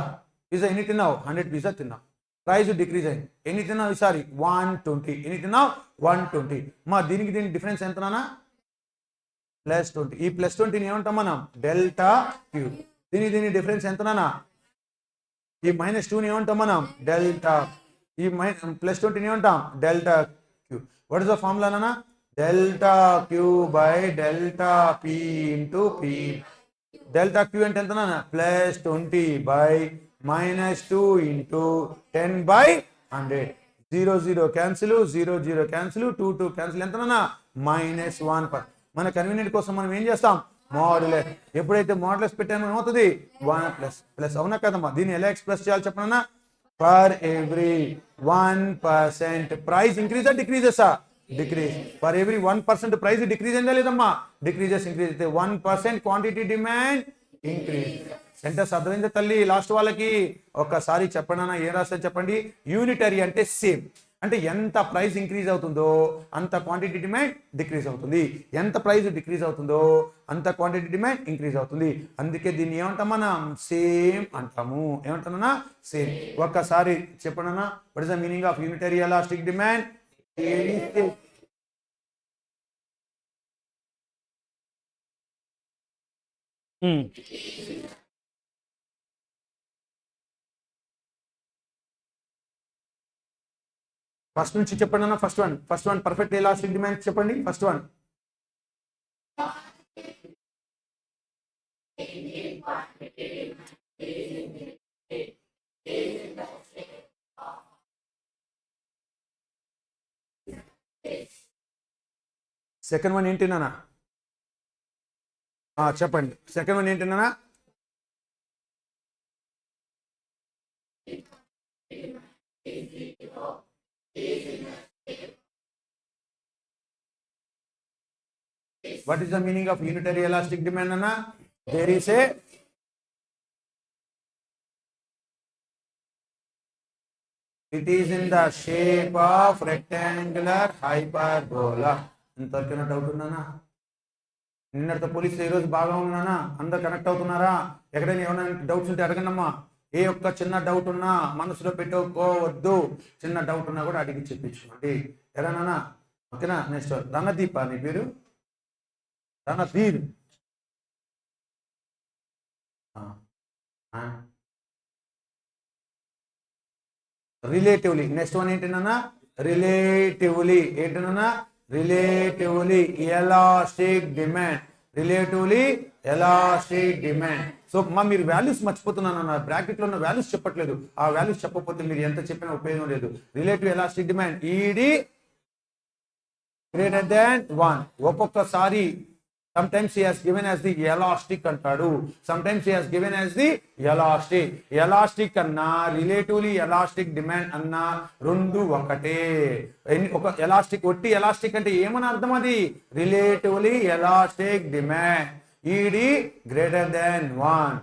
ఎన్ని తిన్నావు? 100 పిజ్జా తిన్నావు. ప్రైజ్ డిక్రీజ్ అయింది. ఎన్ని తిన్నావు ఈసారి? 120. ఎన్ని తిన్నావు? 120. మా దీనికి డిఫరెన్స్ ఎంతనా? +20. ఈ +20ని ఏమంటాం మనం? Delta queue. దీని డిఫరెన్స్ ఎంతనా? ఈ -2ని ఏమంటాం మనం? డెల్టా. ఈ +20ని ఏమంటాం? Delta Q. What is the formula నానా? Delta Q by delta P into P. Delta Q అంటే ఎంత నాన్న? +20 by -2 into 10/100. 0 0 cancel, 0 0 cancel, 2 2 cancel. ఎంత నాన్న? -1. మన కన్వీనియంట్ కోసం మనం ఏం చేస్తాం, మోడ్యులస్. ఎప్పుడైతే మోడ్యులస్ పెట్టామో ఏమవుతుంది, 1 ప్లస్ ప్లస్. అవునా కదమ్మా? దీన్ని ఎలా ఎక్స్ప్రెస్ చేయాలి చెప్పనా? ఫర్ ఎవ్రీ 1% ప్రైస్ ఇంక్రీజ్ డిక్రీజెసా? Decrease. For every 1% price decrease అయిందా లేదమ్మా? డిక్రీజెస్. ఇంక్రీజ్ అయితే 1% క్వాంటిటీ డిమాండ్ ఇంక్రీజ్. సెంటెన్స్ అర్థమైందా తల్లి? లాస్ట్ వాళ్ళకి ఒక్కసారి చెప్పండి అన్న, ఏం రాస్తారు చెప్పండి. యూనిటరీ అంటే సేమ్, అంటే ఎంత ప్రైస్ ఇంక్రీజ్ అవుతుందో అంత క్వాంటిటీ డిమాండ్ డిక్రీజ్ అవుతుంది, ఎంత ప్రైస్ డిక్రీజ్ అవుతుందో అంత క్వాంటిటీ డిమాండ్ ఇంక్రీజ్ అవుతుంది. అందుకే దీన్ని ఏమంటాం మనం, సేమ్ అంటాము. ఏమంటామన్నా, సేమ్. ఒక్కసారి చెప్పండి అన్న, what is the meaning of unitary elastic demand? First నుంచి చెప్పండి అన్న. First one perfect elastic demand చెప్పండి. ఫస్ట్ వన్ సెకండ్ వన్ ఏంటి నాన్న? చెప్పండి. సెకండ్ వన్ ఏంటి నాన్న? What is the meaning of unitary elastic demand, Anna? There is a it is in the shape of rectangular hyperbola. ఇంతవరకైనా doubt ఉందన్నా? నిన్నటితో police ఈరోజు బాగా ఉన్నానా? అందరు కనెక్ట్ అవుతున్నారా? ఎక్కడైనా ఏమైనా డౌట్స్ ఉంటే అడగండి అమ్మా. ఏ ఒక్క చిన్న డౌట్ ఉన్నా మనసులో పెట్టుకోవద్దు. చిన్న డౌట్ ఉన్నా కూడా అడిగి చెప్పించుకోండి. ఎలానా? ఓకేనా? నెక్స్ట్ రణదీప, నీ పేరు రణధీర్. రిలేటివ్లీ. నెక్స్ట్ వన్ ఏంటన్నా? రిలేటివ్లీ. ఏంటన్నా? Relatively elastic demand. Relatively elastic demand. So మీరు వాల్యూస్ మర్చిపోతున్నాను, బ్రాకెట్ లో ఉన్న వాల్యూస్ చెప్పట్లేదు. ఆ వాల్యూస్ చెప్పకపోతే మీరు ఎంత చెప్పినా ఉపయోగం లేదు. రిలేటివ్ ఎలాస్టిక్ డిమాండ్ ఈడి గ్రేటర్ దాన్ 1. ఒక్కొక్కసారి sometimes he has given as the elastic అంటాడు, sometimes he has given as the elastic. Elastic అన్నా రిలేటివ్లీ ఎలాస్టిక్ డిమాండ్ అన్నా రెండు ఒకటే. ఒక ఎలాస్టిక్, ఒట్టి ఎలాస్టిక్ అంటే ఏమని అర్థం? అది రిలేటివ్లీ ఎలాస్టిక్ డిమాండ్ ఈడి గ్రేటర్ దాన్ 1.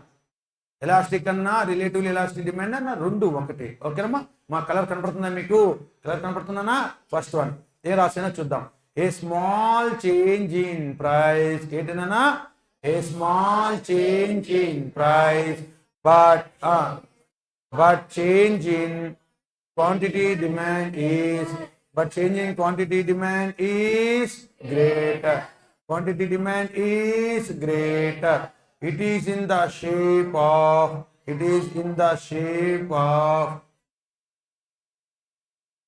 ఎలాస్టిక్ అన్నా రిలేటివ్లీ ఎలాస్టిక్ డిమాండ్ అన్న రెండు ఒకటే. ఓకేనమ్మా? మా కలర్ కనపడుతుందా మీకు? కలర్ కనపడుతుందన్నా? ఫస్ట్ వన్ ఏ రాసినా చూద్దాం. A small change in price. ఏంటన్నా? A small change in price, but change in quantity demand is greater. Quantity demand is greater. It is in the shape of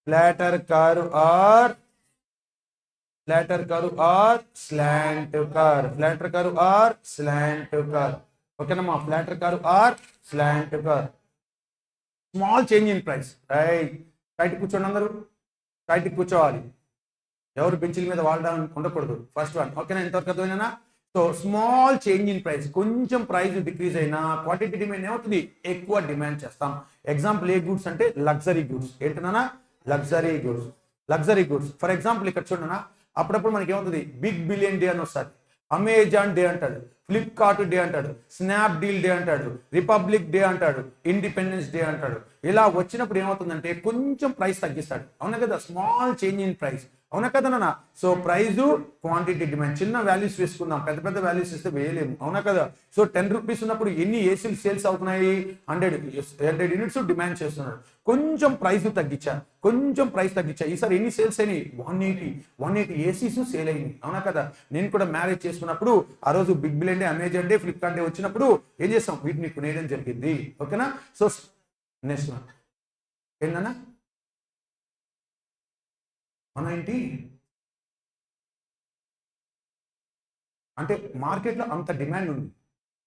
flatter curve or slant curve. ఓకేనమ్మా? Flatter curve or slant curve. Small change in price. Right కూర్చోండి అందరూ. Right కూర్చోవాలి. ఎవరు బెంచ్ల మీద వాళ్ళ ఉండకూడదు. First one. ఓకేనా? ఇంతవరకు అర్థమైనా? So small change in price, కొంచెం ప్రైస్ డిక్రీజ్ అయినా క్వాంటిటీ డిమాండ్ ఏమవుతుంది? ఎక్కువ డిమాండ్ చేస్తాం. ఎగ్జాంపుల్ ఏ గుడ్స్ అంటే లగ్జరీ గుడ్స్. ఏంటన్నా? Luxury goods. ఫర్ ఎగ్జాంపుల్ ఇక్కడ చూడన్నా, అప్పుడప్పుడు మనకి ఏమవుతుంది? బిగ్ బిలియన్ డే అని వస్తుంది, అమెజాన్ డే అంటాడు, ఫ్లిప్కార్ట్ డే అంటాడు, స్నాప్ డీల్ డే అంటాడు, రిపబ్లిక్ డే అంటాడు, ఇండిపెండెన్స్ డే అంటాడు. ఇలా వచ్చినప్పుడు ఏమవుతుందంటే కొంచెం ప్రైస్ తగ్గిస్తాడు. అవునా కదా? Small change in price. అవునా కదా నాన్న? So price, quantity demand. చిన్న వాల్యూస్ వేసుకుందాం, పెద్ద పెద్ద వాల్యూస్ ఇస్తే వేయలేము. అవునా కదా? సో 10 రూపీస్ ఉన్నప్పుడు ఎన్ని ఏసీలు సేల్స్ అవుతున్నాయి? 100 యూనిట్స్ డిమాండ్ చేస్తున్నాడు. కొంచెం ప్రైస్ తగ్గించా. ఈసారి ఎన్ని సేల్స్ అయినాయి? 180 ఏసీస్ సేల్ అయినాయి. అవునా కదా? నేను కూడా మ్యారేజ్ చేసుకున్నప్పుడు ఆ రోజు big billion day, Amazon day, Flipkart day వచ్చినప్పుడు ఏం చేస్తాం? వీటిని కొనేయడం జరిగింది. ఓకేనా? సో నెక్స్ట్ ఏంటన్నా? మన ఏంటి అంటే మార్కెట్లో అంత డిమాండ్ ఉంది.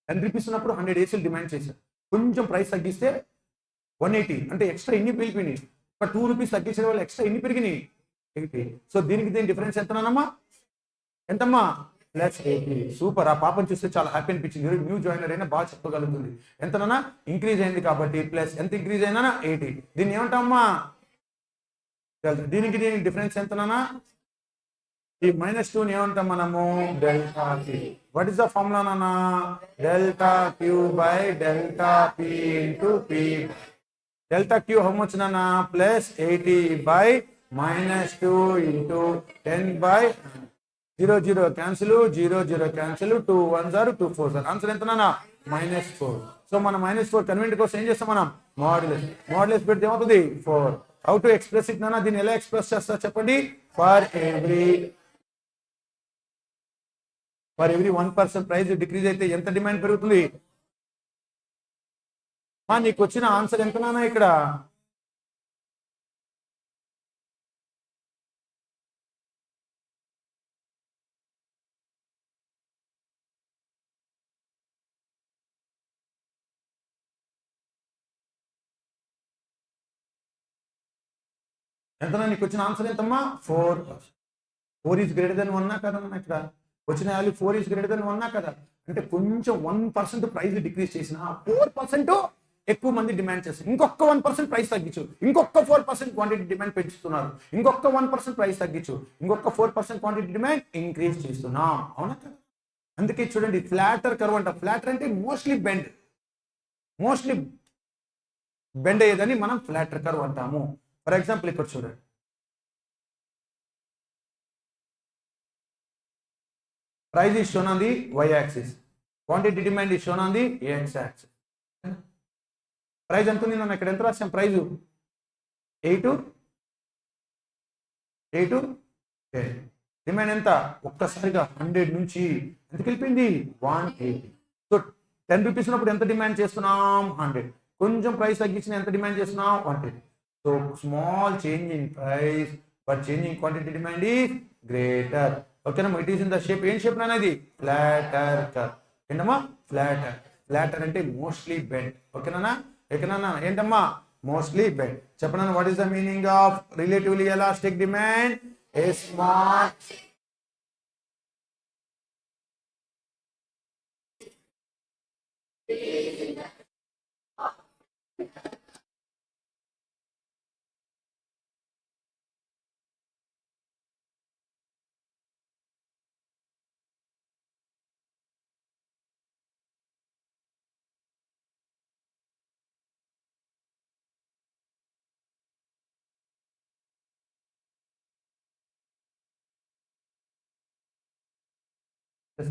10 రూపీస్ ఉన్నప్పుడు 100 ఏసీలు డిమాండ్ చేశారు. కొంచెం ప్రైస్ తగ్గిస్తే 180, అంటే ఎక్స్ట్రా ఎన్ని పెరిగిపోయినాయి? ఒక 2 రూపీస్ తగ్గించడం వల్ల ఎక్స్ట్రా ఎన్ని పెరిగినాయి? 80. సో దీనికి డిఫరెన్స్ ఎంతనమ్మా? ఎంతమ్మా +80. సూపర్. ఆ పాపను చూస్తే చాలా హ్యాపీ అనిపించింది. న్యూ జాయినర్ అయినా బాగా చెప్పగలుగుతుంది. ఎంతనన్నా ఇంక్రీజ్ అయింది కాబట్టి ప్లస్ ఎంత ఇంక్రీజ్ అయినా 80. దీన్ని ఏమంటామమ్మా దీనికి డిఫరెన్స్ ఎంతనన్నా ఈ -2ని ఏమంటాం మనము delta P. What is the formula నాన్న delta Q by delta P into P. Delta Q how much నాన్న +80 by -2 into 10 by 0 0 cancel 0 0 cancel 2 1s are 2 4s are. Answer ఎంత నాన్న -4. సో మనం -4 కన్వెంట్ కోసం ఏం చేస్తాం మనం మాడ్యులస్ పెడితే ఏమవుతుంది 4. హౌ టు ఎక్స్ప్రెస్ ఇట్ నాన్న దీన్ని ఎలా ఎక్స్ప్రెస్ చేస్తా చెప్పండి ఫర్ ఎవ్రీ 1% ప్రైస్ డిక్రీజ్ అయితే ఎంత డిమాండ్ పెరుగుతుంది నీకు వచ్చిన ఆన్సర్ ఎంత నాన్న ఇక్కడ ఎంతనా నీకు వచ్చిన ఆన్సర్ ఎంతమ్మా 4. 4 ఈజ్ గ్రేటర్ దెన్ 1 కదమ్మా ఇక్కడ వచ్చిన వాల్యూ 4 ఈజ్ గ్రేటర్ దెన్ 1 కదా అంటే కొంచెం 1% ప్రైస్ డిక్రీజ్ చేసిన 4% ఎక్కువ మంది డిమాండ్ చేస్తారు. ఇంకొక 1% ప్రైస్ తగ్గించు, ఇంకొక 4% క్వాంటిటీ డిమాండ్ పెంచుతున్నారు, ఇంకొక 1% ప్రైస్ తగ్గించు, ఇంకొక 4% క్వాంటిటీ డిమాండ్ ఇంక్రీజ్ చేస్తున్నాం. అవునా కదా? అందుకే చూడండి ఫ్లాటర్ కర్వ్ అంట. ఫ్లాటర్ అంటే మోస్ట్లీ బెండ్ అయ్యేదని మనం ఫ్లాటర్ కర్వ్ అంటాము. ఫర్ ఎగ్జాంపుల్ ఇక్కడ చూడండి price is shown on the y-axis, quantity demand is shown on the x-axis. Price ఎంత ఉంది నన్ను ఇక్కడ ఎంత రాసాం ప్రైజ్ 8 10. డిమాండ్ ఎంత ఒక్కసారిగా 100 నుంచి ఎంతకి వెళ్ళిపోయింది 180. సో 10 రూపీస్ ఉన్నప్పుడు ఎంత డిమాండ్ చేస్తున్నాం 100. కొంచెం ప్రైస్ తగ్గించిన ఎంత డిమాండ్ చేస్తున్నాం 110. So small change in price but change in quantity demand is greater. ఓకేనా? It is in the shape. ఏం షేప్ అనేది ఫ్లాటర్ కర్వ్. ఏంటమ్మా ఫ్లాటర్ అంటే మోస్ట్లీ బెండ్. ఓకేనా? ఏంటమ్మా మోస్ట్లీ బెండ్. చెప్పనా what is the meaning of relatively elastic demand? A small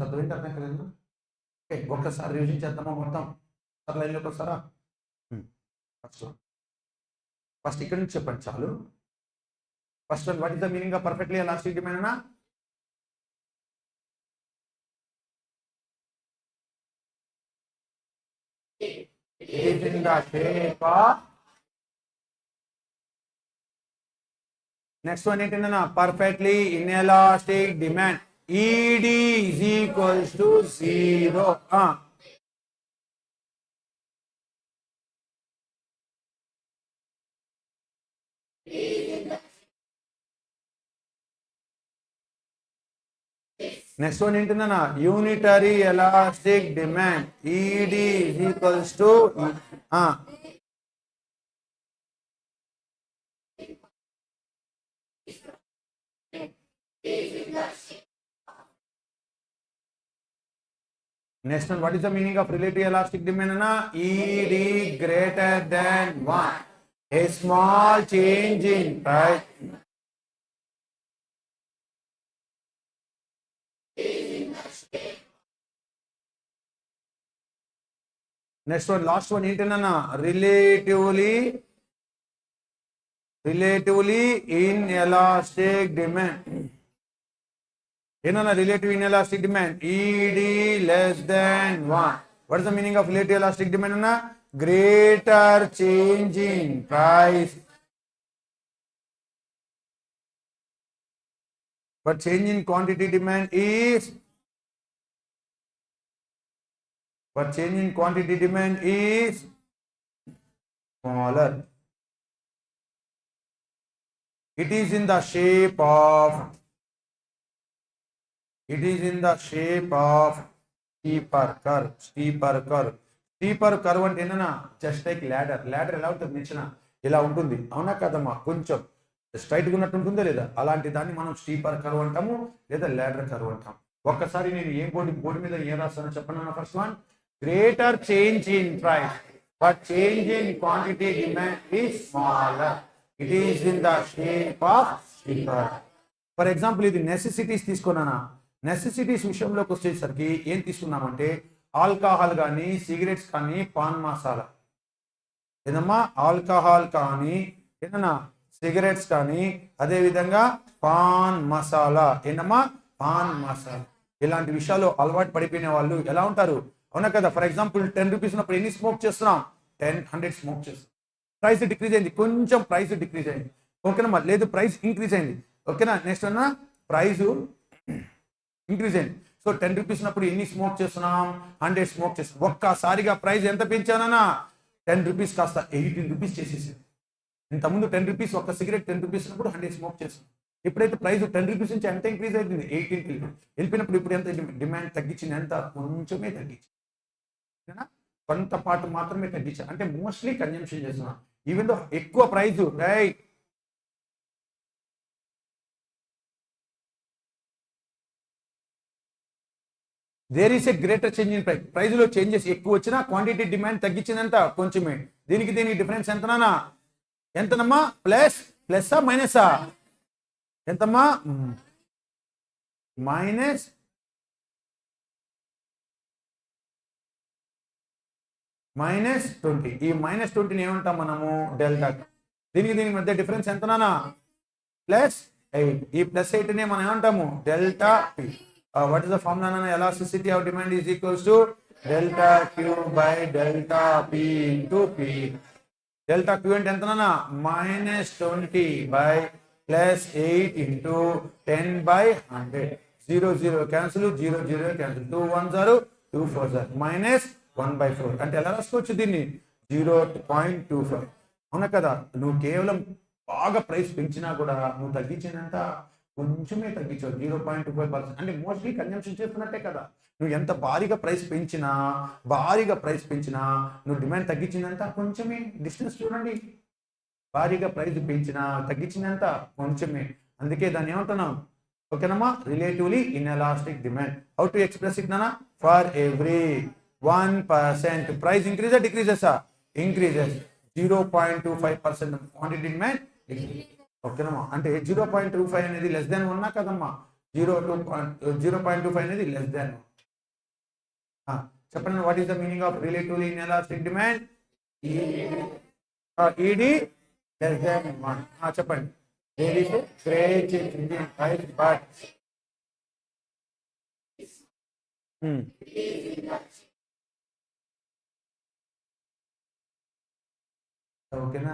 అర్థమైంది అర్థం కలేదు. ఓకే ఒక్కసారి రివిజన్ చేద్దామా మొత్తం లైన్లోకి వస్తారా? ఫస్ట్ ఇక్కడ నుంచి చెప్పండి చాలు. First one what is the meaning of perfectly elastic demand అన్నా? It is in the shape of. Next one ఏంటన్నా perfectly inelastic demand ED is equals to 0. Next one ఏంటన్నా unitary elastic demand ED is equals to Next one, what is the meaning of relative elastic demand? ED greater than 1. A small change in price. Next one, last one, relatively inelastic demand. Relative inelastic demand ED less than 1. What is the meaning of relative elastic demand? Greater change in price, but change in quantity demand is smaller. It is in the shape of It is in the shape of steeper curve. Steeper curve అంటే ఏంటన్నా just like ladder ఎలా ఉంటుంది నిచ్చెన ఇలా ఉంటుంది అవునా కదమ్మా కొంచెం స్ట్రైట్గా ఉన్నట్టు ఉంటుందా లేదా అలాంటి దాన్ని మనం స్టీపర్ కర్వ్ అంటాము లేదా ల్యాడర్ కర్వ్ అంటాం. ఒక్కసారి నేను ఏ బోర్డు మీద ఏం రాస్తానో చెప్పండి. First one, greater change in price but change in quantity demand is smaller. It is in the shape of steeper. For example ఇది నెసెసిటీస్ తీసుకున్నానా, నెసెసిటీస్ విషయంలోకి వచ్చేసరికి ఏం తీసుకున్నామంటే ఆల్కహాల్ కానీ సిగరెట్స్ కానీ పాన్ మసాలా. ఏదమ్మా ఆల్కహాల్ కానీ ఏదన్నా సిగరెట్స్ కానీ అదేవిధంగా పాన్ మసాలా. ఏంటమ్మా పాన్ మసాలా. ఇలాంటి విషయాలు అలవాటు పడిపోయిన వాళ్ళు ఎలా ఉంటారు అవునా కదా. ఫర్ ఎగ్జాంపుల్ 10 రూపీస్ ఉన్నప్పుడు ఎన్ని స్మోక్ చేస్తున్నాం, 100 స్మోక్ చేస్తున్నాం. ప్రైస్ డిక్రీజ్ అయింది, కొంచెం ప్రైస్ డిక్రీజ్ అయింది ఓకేనా, లేదు ప్రైస్ ఇంక్రీజ్ అయింది ఓకేనా. నెక్స్ట్ అన్న ప్రైస్ ఇంక్రీజ్ అయింది. సో 10 రూపీస్ ఉన్నప్పుడు ఎన్ని స్మోక్ చేస్తున్నాం, 100 స్మోక్ చేస్తున్నాం. ఒక్కసారిగా ప్రైస్ ఎంత పెంచానన్నా 10 రూపీస్ కాస్త 18 రూపీస్ చేసేసింది. ఇంతకుముందు 10 రూపీస్ ఒక్క సిగరెట్ 10 రూపీస్ ఉన్నప్పుడు 100 స్మోక్ చేస్తున్నాం. ఎప్పుడైతే ప్రైస్ 10 రూపీస్ నుంచి ఎంత ఇంక్రీజ్ అవుతుంది, 18 వెళ్ళిపోయినప్పుడు ఇప్పుడు ఎంత డిమాండ్ తగ్గించింది, ఎంత కొంచెమే తగ్గించింది కొంత పాటు మాత్రమే తగ్గించాను. అంటే మోస్ట్లీ కన్జంప్షన్ చేస్తున్నాం. ఈవెన్ దో ఎక్కువ price right there is a greater change in price. ప్రైస్లో చేంజెస్ ఎక్కువ వచ్చినా క్వాంటిటీ డిమాండ్ తగ్గించిందంట కొంచెమే. దీనికి డిఫరెన్స్ ఎంతనా, ఎంతనమ్మా ప్లస్సా మైనసా, ఎంతమ్మా మైనస్ -20. ఈ -20 ఏమంటాం మనము డెల్టా. దీనికి మధ్య డిఫరెన్స్ ఎంతనా +8. ఈ +8 మనం ఏమంటాము delta P. What is the formula? Elasticity of demand is equals to delta Q by delta P into P. Delta Q అంటే ఎంతనా -20 by +8 into 10 by 100. 0 cancel, 0 cancel. 2 1s are 2 4s are -1/4. అంటే ఎలా రాసుకోవచ్చు దీన్ని 0.25. అవునా కదా. నువ్వు కేవలం బాగా ప్రైస్ పెంచినా కూడా నువ్వు తగ్గించినంత కొంచెమే తగ్గించావు 0.25%. అంటే మోస్ట్లీ కన్జంప్షన్ చేస్తున్నట్టే కదా. నువ్వు ఎంత భారీగా ప్రైస్ పెంచినా నువ్వు డిమాండ్ తగ్గించిందంట కొంచెమే. డిస్టెన్స్ చూడండి, భారీగా ప్రైస్ పెంచినా తగ్గించిందంట కొంచెమే. అందుకే దాన్ని ఏమంటున్నాం ఓకేనమ్మా relatively inelastic demand. How to express it నానా, for every 1% price increases decreases increases 0.25% quantity demand ఓకేనమ్మా. అంటే 0.25 అనేది <1 కదమ్మా, 0.25 అనేది <1. చెప్పండి, what is the meaning of relatively inelastic demand? ఈడి <1. చెప్పండి, there is a great change in price but ఓకేనా.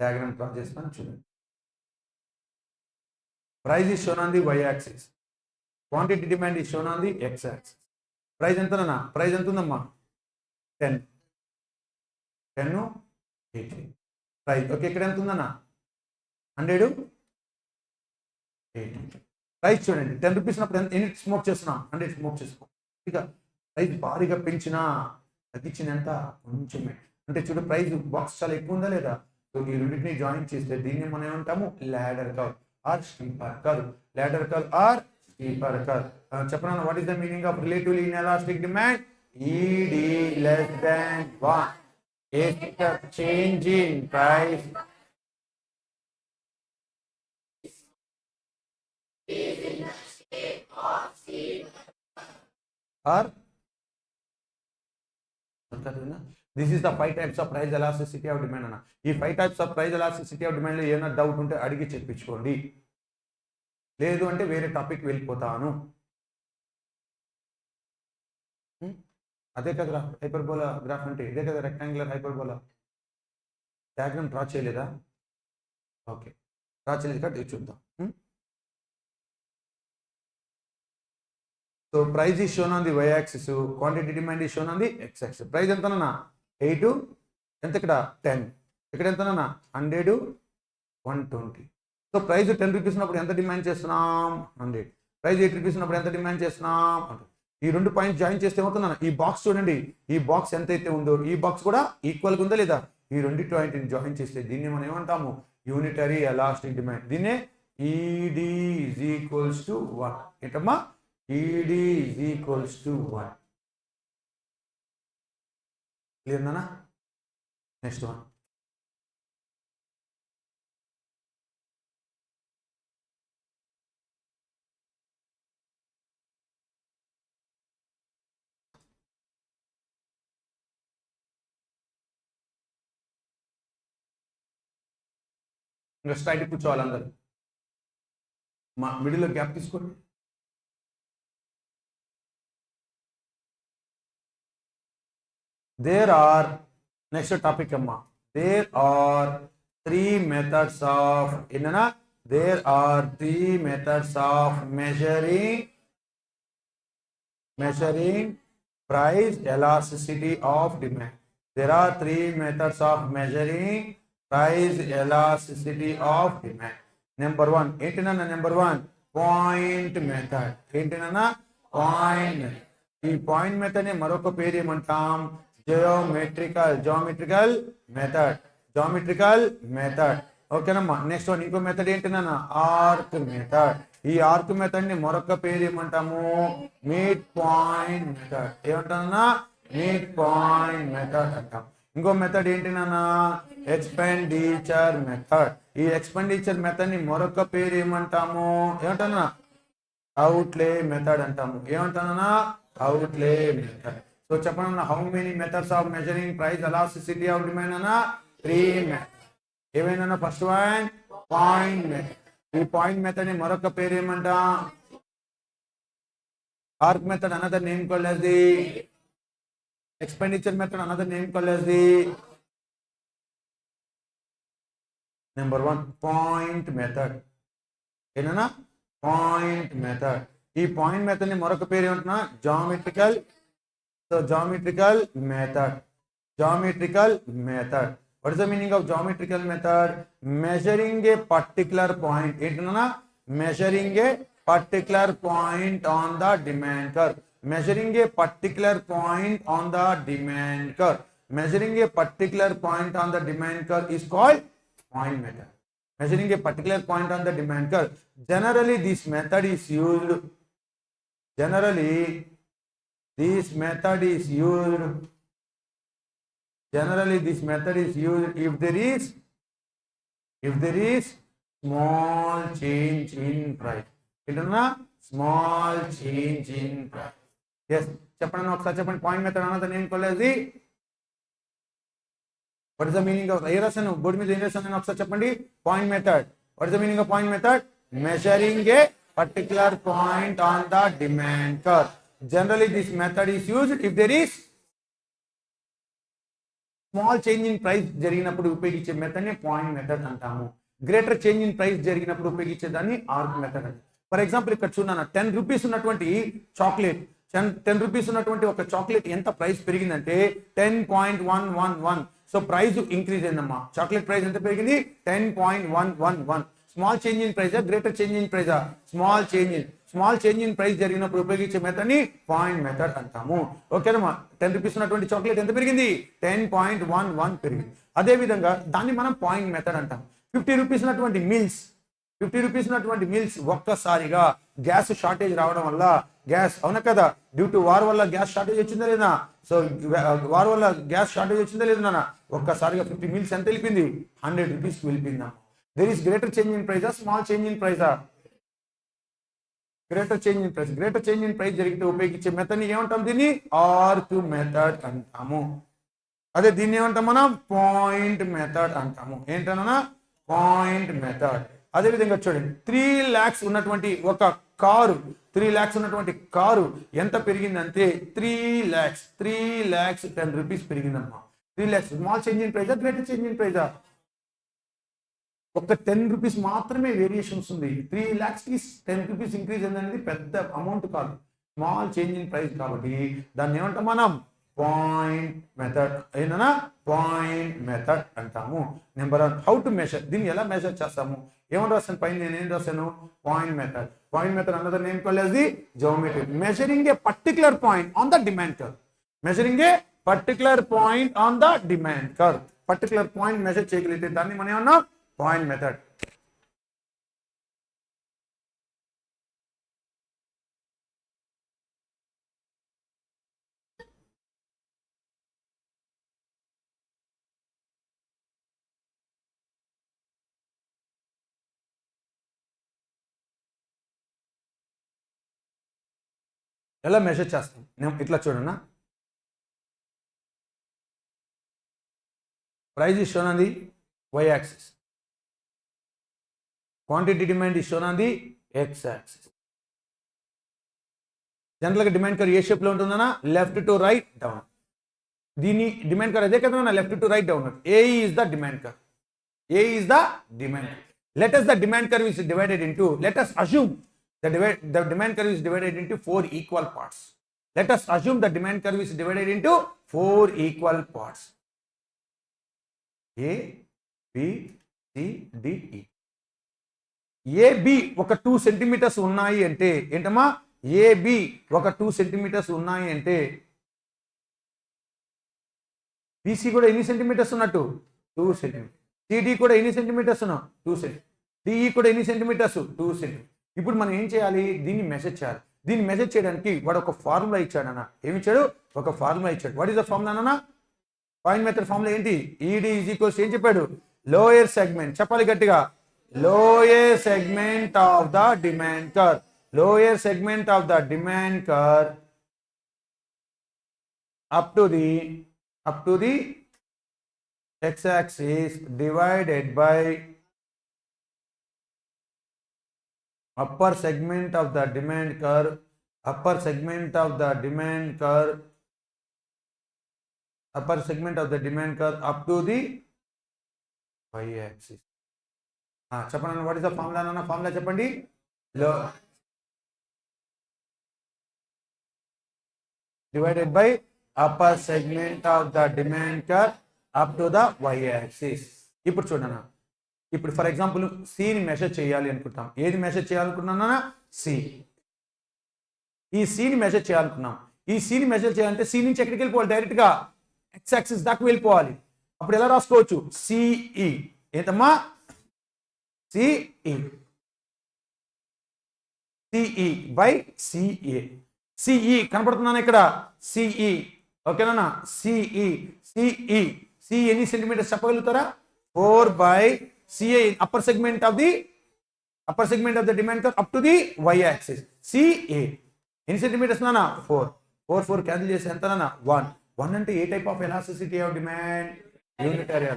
డయాగ్రామ్ డ్రా చేస్తాను చూడండి. Price is shown on the y-axis. Quantity demand is shown on the x-axis. Price ఎంతనా, price ఎంత ఉందమ్మా 10, 18. Price okay, ఇక్కడ ఎంత ఉందన్నా 100, 18. ప్రైస్ చూడండి 10 రూపీస్ ఉన్నప్పుడు ఎన్ని స్మోక్ చేస్తున్నా 100 స్మోక్ చేసుకో. ఇక ప్రైస్ భారీగా పెంచినా తగ్గించినంత కొంచెమే. అంటే చూడు ప్రైస్ బాక్స్ చాలా ఎక్కువ ఉందా లేదా. సో ఈ రెండింటిని జాయిన్ చేస్తే దీన్ని మనం ఏమంటాము ladder curve or steeper curve. ladder curve or steeper curve. Chapran, what is the meaning of relatively inelastic demand? ED less than 1. Is the change in price or this is the 5 types of price elasticity of demand అన్న. ఈ 5 types of price elasticity of demand లో ఏమైనా doubt ఉంటే అడిగి చెప్పించుకోండి, లేదు అంటే వేరే topic వెళ్ళిపోతాను. అదే కదా హైపర్బోలా గ్రాఫ్ అంటే, ఇదే కదా రెక్టాంగులర్ హైపర్బోలా. డయాగ్రామ్ డ్రా చేయలేదా? ఓకే, డ్రా చేయలేదు కాబట్టి చూద్దాం. So price is shown on the y axis, quantity demand is shown on the x axis. Price ఎంతనా 8, ఎంత ఇక్కడ 10, ఇక్కడ ఎంతనా 100, 120. సో ప్రైస్ 10 రూపీస్ ఉన్నప్పుడు ఎంత డిమాండ్ చేస్తున్నాం 100. ప్రైస్ 8 రూపీస్ ఉన్నప్పుడు ఎంత డిమాండ్ చేస్తున్నాం అంటారు. ఈ 2 పాయింట్స్ జాయిన్ చేస్తే ఏమవుతుందన్న ఈ బాక్స్ చూడండి, ఈ బాక్స్ ఎంతైతే ఉందో ఈ బాక్స్ కూడా ఈక్వల్గా ఉందా లేదా, ఈ 2 పాయింట్ని జాయిన్ చేస్తే దీన్ని మనం ఏమంటాము యూనిటరీ ఎలాస్టిక్ డిమాండ్. దీన్నే ఈడి ఈజ్ ఈక్వల్స్ టు 1. ఏంటమ్మా ఈడి ఈజ్ ఈక్వల్స్ టు 1. క్లియర్ నానా? Next one. ఇంకా స్ట్రైట్ కూర్చోవాలి అందరు. మా మిడిల్లో గ్యాప్ తీసుకోండి. There are, next topic amma, there are 3 methods of innana, there are 3 methods of measuring price elasticity of demand. There are 3 methods of measuring price elasticity of demand. Number 1 ఏంటినన్నా number 1 point method. ఏంటినన్నా point method. ఈ point method ని మరొక పేరు ఏమంటాం geometrical method. ఓకేనమ్మా. Next one ఇంకో method ఏంటినన్నా ఆర్క్ మెథడ్. ఈ ఆర్క్ మెథడ్ ని మరొక పేరు ఏమంటాము మిడ్ పాయింట్ మెథడ్. ఏమంటానన్నా మిడ్ పాయింట్ మెథడ్ అంటాం. ఇంకో మెథడ్ ఏంటినన్నా ఎక్స్పెండిచర్ మెథడ్. ఈ ఎక్స్పెండిచర్ మెథడ్ ని మరొక పేరు ఏమంటాము ఏమంటానా అవుట్లే మెథడ్ అంటాము. ఏమంటానన్నా అవుట్లే మెథడ్. సో చెప్పండి, how many methods of measuring price elasticity of demand అన్నా 3 మెథడ్. ఏమైనా ఫస్ట్ వన్ పాయింట్ మెథడ్. ఈ పాయింట్ మెథడ్ ని మరొక పేరు ఏమంటా arc method. Another name called as the expenditure method. Another name called as the number 1 point method. ఏంటన్నా point method. ఈ point method ని మరొక పేరు ఏమంటున్నా geometrical method. What is the meaning of geometrical method? Measuring a particular point. ఏంటన్నా measuring a particular point on the demand curve. Measuring a particular point on the demand curve. Measuring a particular point on the demand curve is called point method. Measuring a particular point on the demand curve. Generally, this method is used if there is small change in price. ఏంటన్నా small change in price. Yes, చెప్పండి ఒకసారి చెప్పండి. Point method అన్నది నేను కొలేది. What is the meaning of a రాశాను board మీద ఏం రాశాను ఒకసారి చెప్పండి. Point method. What is the meaning of point method? Measuring a particular point on the demand curve. Generally this method is used if there is small change in price జరిగినప్పుడు ఉపయోగించే method ని point method అంటాము. Greater change in price జరిగినప్పుడు ఉపయోగించే దాన్ని arc method అంటారు. For example ఇక్కడ చూడన్నా 10 రూపీస్ ఉన్నటువంటి చాక్లెట్, 10 రూపీస్ ఉన్నటువంటి ఒక చాక్లెట్ ఎంత ప్రైస్ పెరిగిందంటే 10.111. సో ప్రైస్ ఇంక్రీజ్ అయిందమ్మా. చాక్లెట్ ప్రైస్ ఎంత పెరిగింది 10.111. స్మాల్ చేంజ్ ఇన్ ప్రైజా గ్రేటర్ చేంజ్ ఇన్ ప్రైజా? స్మాల్ చేంజ్ ఇన్ ప్రైస్ జరిగినప్పుడు ఉపయోగించే మెథడ్ ని పాయింట్ మెథడ్ అంటాము. ఓకేనమ్మా. 10 రూపీస్ ఉన్నటువంటి చాక్లెట్ ఎంత పెరిగింది 10.11 పెరిగింది. అదే విధంగా దాన్ని మనం పాయింట్ మెథడ్ అంటాం. 50 రూపీస్ ఉన్నటువంటి మిల్స్ ఒక్కసారిగా గ్యాస్ షార్టేజ్ రావడం వల్ల గ్యాస్ అవునా కదా, డ్యూ టు వార్ వల్ల గ్యాస్ షార్టేజ్ వచ్చిందా లేదా? సో వార్ వల్ల గ్యాస్ షార్టేజ్ వచ్చిందా లేదా? ఒక్కసారిగా 50 మిల్స్ ఎంత వెళ్ళిపోయింది 100 రూపీస్కి వెళ్ళిపోయిందా? There is greater change in ప్రైజా స్మాల్ చేంజ్ ఇన్ ప్రైజా? గ్రేటర్ చేంజ్ ఇన్ ప్రైస్ జరిగితే ఉపయోగించే మెథడ్ ని ఏమంటాం? దీన్ని ఆర్క్ మెథడ్ అంటాము. అదే దీన్ని ఏమంటాం మనం? పాయింట్ మెథడ్ అంటాము. ఏంటన్నా పాయింట్ మెథడ్. అదే విధంగా చూడండి, 3 lakhs ఉన్నటువంటి ఒక కారు, 3 lakhs ఉన్నటువంటి కారు ఎంత పెరిగిందంటే 3 lakhs 10 రూపీస్ పెరిగిందమ్మా. 3 lakhs స్మాల్ చేంజ్ ఇన్ ప్రైజా గ్రేటర్ చేంజ్ ఇన్ ప్రైజా? ఒక 10 రూపీస్ మాత్రమే వేరియేషన్స్ ఉంది. 3 lakhs కి 10 రూపీస్ ఇంక్రీజ్ అనేది పెద్ద అమౌంట్ కాదు, స్మాల్ చేంజ్ ఇన్ ప్రైస్ కాబట్టి దాన్ని ఏమంటాం మనం? పాయింట్ మెథడ్ ఏంటన్నా పాయింట్ మెథడ్ అంటాము. నెంబర్ 1 హౌ టు మెజర్, దీన్ని ఎలా మెజర్ చేస్తాము? ఏమని రాశాను పైన, నేను ఏం రాశాను? Point method. Point method another name called as the geometry, measuring a particular point on the demand curve. Measuring a particular point on the demand curve. particular point measure చేయగలిగితే దాన్ని మనం ఏమన్నా పాయింట్ మెథడ్. ఎలా measure చేస్తాం? నేను ఇట్లా చూడన్నా, price is shown on the y axis, quantity demand is shown on the x axis. జనరల్గా డిమాండ్ కర్వ్ ఏ షేప్ లో ఉంటుందన్నా, లెఫ్ట్ టు రైట్ డౌన్. దీని డిమాండ్ కర్వ్ అదే కదా, left to right down. A is the demand curve, A is the demand. let us the demand curve is divided into, let us assume the demand curve is divided into 4 equal parts. Let us assume the demand curve is divided into 4 equal parts. A, B, C, D, E. AB ఒక 2 centimetres ఉన్నాయి అంటే ఏంటమ్మా, AB ఒక 2 centimetres ఉన్నాయి అంటే BC కూడా ఎన్ని centimetres ఉన్నట్టు? 2 సెంటీమీటర్స్. CD కూడా ఎన్ని సెంటీమీటర్స్ ఉన్నా? 2 సెంటీమీటర్స్. DE కూడా ఎన్ని సెంటీమీటర్స్? 2 సెంటీమీటర్స్. ఇప్పుడు మనం ఏం చేయాలి? దీన్ని మెజర్ చేయాలి. దీన్ని మెజర్ చేయడానికి వాడు ఒక ఫార్ములా ఇచ్చాడు అన్న. ఏమి ఇచ్చాడు? ఒక ఫార్ములా ఇచ్చాడు. వాట్ ఈస్ ద ఫార్ములా అన్న? పాయింట్ మెథడ్ ఫార్ములా ఏంటి? ED ఈజ్ ఈక్వల్స్ ఏం చెప్పాడు? Lower segment. చెప్పాలి గట్టిగా, lower segment of the demand curve. Lower segment of the demand curve up to the x-axis divided by upper segment of the demand curve, upper segment of the demand curve, upper segment of the demand curve up to the y-axis. చెప్పండి, what is the formula అన్న? Formula చెప్పండి. divided by upper segment of the demand curve up to the y-axis. ఇప్పుడు చూడన్నా, ఇప్పుడు for example సిని measure చేయాలి అనుకుంటాం. ఏది మెజర్ చేయాలనుకున్నానా? సి. ఈ సిని మెజర్ చేయాలనుకున్నాం. ఈ సిని మెజర్ చేయాలంటే సి నుంచి ఎక్కడికి వెళ్ళిపోవాలి? డైరెక్ట్గా ఎక్స్ యాక్సిస్ దాకా వెళ్ళిపోవాలి. అప్పుడు ఎలా రాసుకోవచ్చు? సిఈ. ఏంటమ్మా? CE. CE by CA. CE కనపడుతున్నాను ఇక్కడ, సిఈ. ఓకేనా? సిఈ. సిఈ. సి ఎన్ని సెంటీమీటర్స్ చెప్పగలుగుతారా? 4 by CA, upper segment of the demand curve up to the y axis. CA ఎన్ని సెంటీమీటర్స్ నానా? 4. 4 క్యాన్సిల్ చేసి ఎంత నానా? 1. 1 అంటే ఏ type of elasticity of demand? Unitary.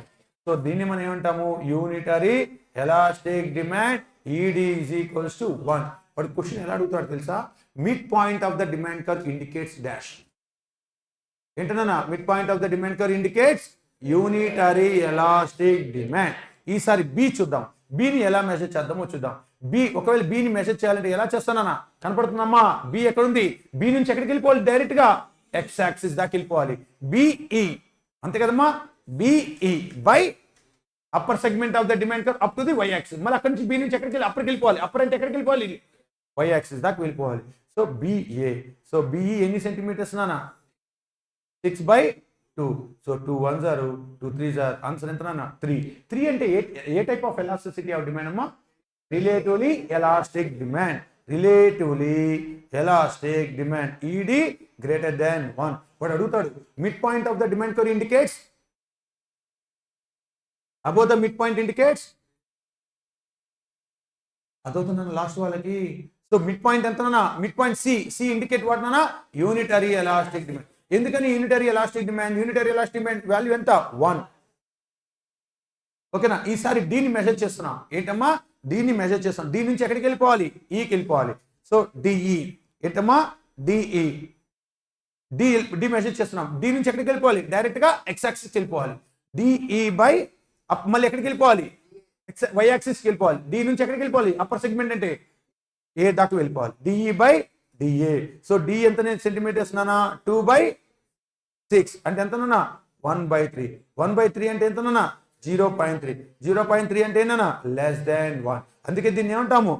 So దీన్ని మనం ఏమంటాము? Unitary elastic demand. ED is equals to 1. But question ఎలా అడుగుతాడు తెలుసా? Mid point of the demand curve indicates dash. ఏంటన్నా? Mid point of the demand curve indicates unitary elastic demand. ఈసారి B చూద్దాం. బిని ఎలా మెజర్ చేద్దామో చూద్దాం. బి, ఒకవేళ బిని మెజర్ చేయాలంటే ఎలా చేస్తానన్నా? కనపడుతుందమ్మా? బి ఎక్కడుంది? బి నుంచి ఎక్కడికి వెళ్ళిపోవాలి? డైరెక్ట్ గా ఎక్స్ యాక్సిస్ దాకా వెళ్ళిపోవాలి. బిఈ, అంతే కదమ్మా? BE by upper segment of the demand curve up to the Y axis. మళ్ళీ అక్కడి నుంచి బి నుంచి ఎక్కడికి వెళ్ళి అప్పటికి వెళ్ళిపోవాలి. అప్పర్ అంటే ఎక్కడికి వెళ్ళిపోవాలి? వై యాక్సిస్ దాకా వెళ్ళిపోవాలి. So BA. సో బిఈ ఎన్ని సెంటీమీటర్స్ నానా? 6/2. So 2 1s are 2 3s are, answer ఎంత నాన్న? 3. 3 అంటే ఏ type of elasticity of demand అమ్మా? Relatively elastic demand. Relatively elastic demand. ED greater than 1. వాడు అడుగుతాడు mid point of the demand curve indicates above the mid point indicates. అదవుతున్నాను last వాళ్ళకి. So mid point ఎంత నాన్న? Mid point C indicate what నాన్న? Unitary elastic demand. ఎందుకని unitary elastic demand? Unitary elastic demand value ఎంత? 1. ఓకేనా? ఈసారి డీని measure చేస్తున్నాం. ఏంటమ్మా? డీని మెజర్ చేస్తాం. డి నుంచి ఎక్కడికి వెళ్ళిపోవాలి? ఈకి వెళ్ళిపోవాలి. So DE. ఏంటమ్మా? డిఈ. డి మెజర్ చేస్తున్నాం. డి నుంచి ఎక్కడికి వెళ్ళిపోవాలి? డైరెక్ట్ గా ఎక్స్ యాక్సిస్ వెళ్ళిపోవాలి. డిఈ బై మళ్ళీ ఎక్కడికి వెళ్ళిపోవాలి? వై యాక్సిస్కి వెళ్ళిపోవాలి. డి నుంచి ఎక్కడికి వెళ్ళిపోవాలి? అప్పర్ సెగ్మెంట్ అంటే ఏ దాకా వెళ్ళిపోవాలి. DE by DA. So D ఎంత సెంటీమీటర్స్ నానా? 2/6. 6 అంటే ఎంతనన్నా 1/3. 1/3 అంటే ఎంతనన్నా 0.3. 0.3 అంటే ఏంటన్నా లెస్ దాన్ 1. అందుకే దీన్ని ఏమంటాము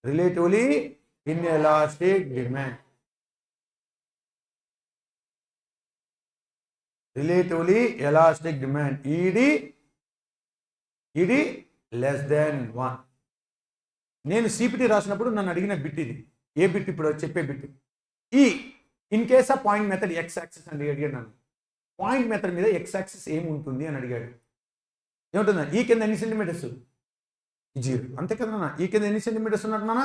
relatively inelastic demand. Relatively elastic demand ఇది లెస్ దాన్ 1. నేను సిపిటి రాసినప్పుడు నన్ను అడిగిన బిట్ ఇది. ఏ బిట్ ఇప్పుడు చెప్పే బిట్ ఈ in case of point method x axis అని అడిగాడు నన్ను. పాయింట్ మెథడ్ మీద ఎక్స్ యాక్సిస్ ఏముంటుంది అని అడిగాడు. ఏముంటుందా ఈ కింద ఎన్ని సెంటీమీటర్స్ 0 అంతే కదా నాన్న. ఈ కింద ఎన్ని సెంటీమీటర్స్ ఉన్నట్టు నాన్న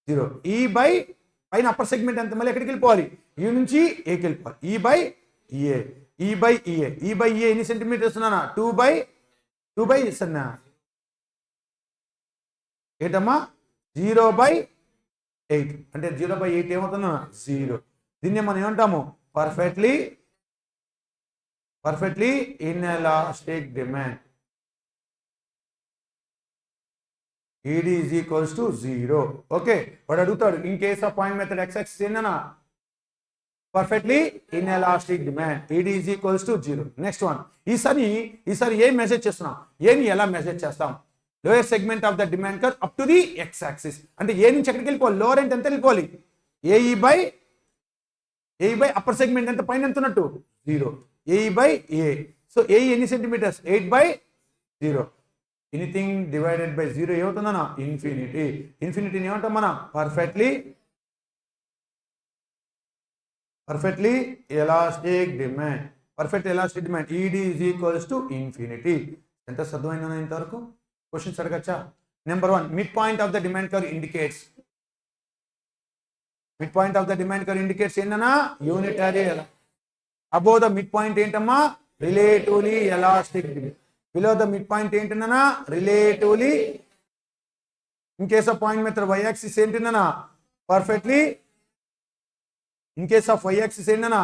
0. ఈ బై పైన అప్పర్ సెగ్మెంట్ ఎంత మళ్ళీ ఎక్కడికి వెళ్ళిపోవాలి ఈ నుంచి ఏకి వెళ్ళిపోవాలి. ఈ బై ఏ ఎన్ని సెంటీమీటర్స్ నాన్న 2/2 సన్నా ఏంటమ్మా 0/8 అంటే 0/8 ఏమవుతుందా 0. దీన్ని మనం ఏమంటాము perfectly inelastic demand. ED is equals to 0. Okay వాడు అడుగుతాడు in case of point method x axis ఏంటన్నా perfectly inelastic demand. ED is equals to 0. Next one ఈసారి ఏం మెసేజ్ చేస్తున్నాం ఏని ఎలా మెసేజ్ చేస్తాం lower segment of the demand curve up to the x axis అంటే ఏ నుంచి ఎక్కడికి వెళ్ళిపోవాలి లోవర్ ఎంత వెళ్ళిపోవాలి ఏఈ బై అప్పర్ సెగ్మెంట్ ఎంత పైన ఎంత ఉన్నట్టు 0 ఏఈ. సో ఏఈ ఎన్ని సెంటీమీటర్స్ 8/0. ఎనీథింగ్ డివైడెడ్ బై 0 ఏమవుతుందన్నా ఇన్ఫినిటీని ఏమంటాం మనం perfectly elastic demand. ED is equals to infinity. ఎంత చదువైనా ఇంతవరకు క్వశ్చన్స్ అడగచ్చా. Number 1 mid point of the demand curve indicates ఏంటన్నా unitary. Above the mid point ఏంటమ్మా relatively elastic demand. Below the mid point ఏంటన్నా relatively. In case of point method y axis ఏంటన్నా perfectly. In case of y axis ఏంటన్నా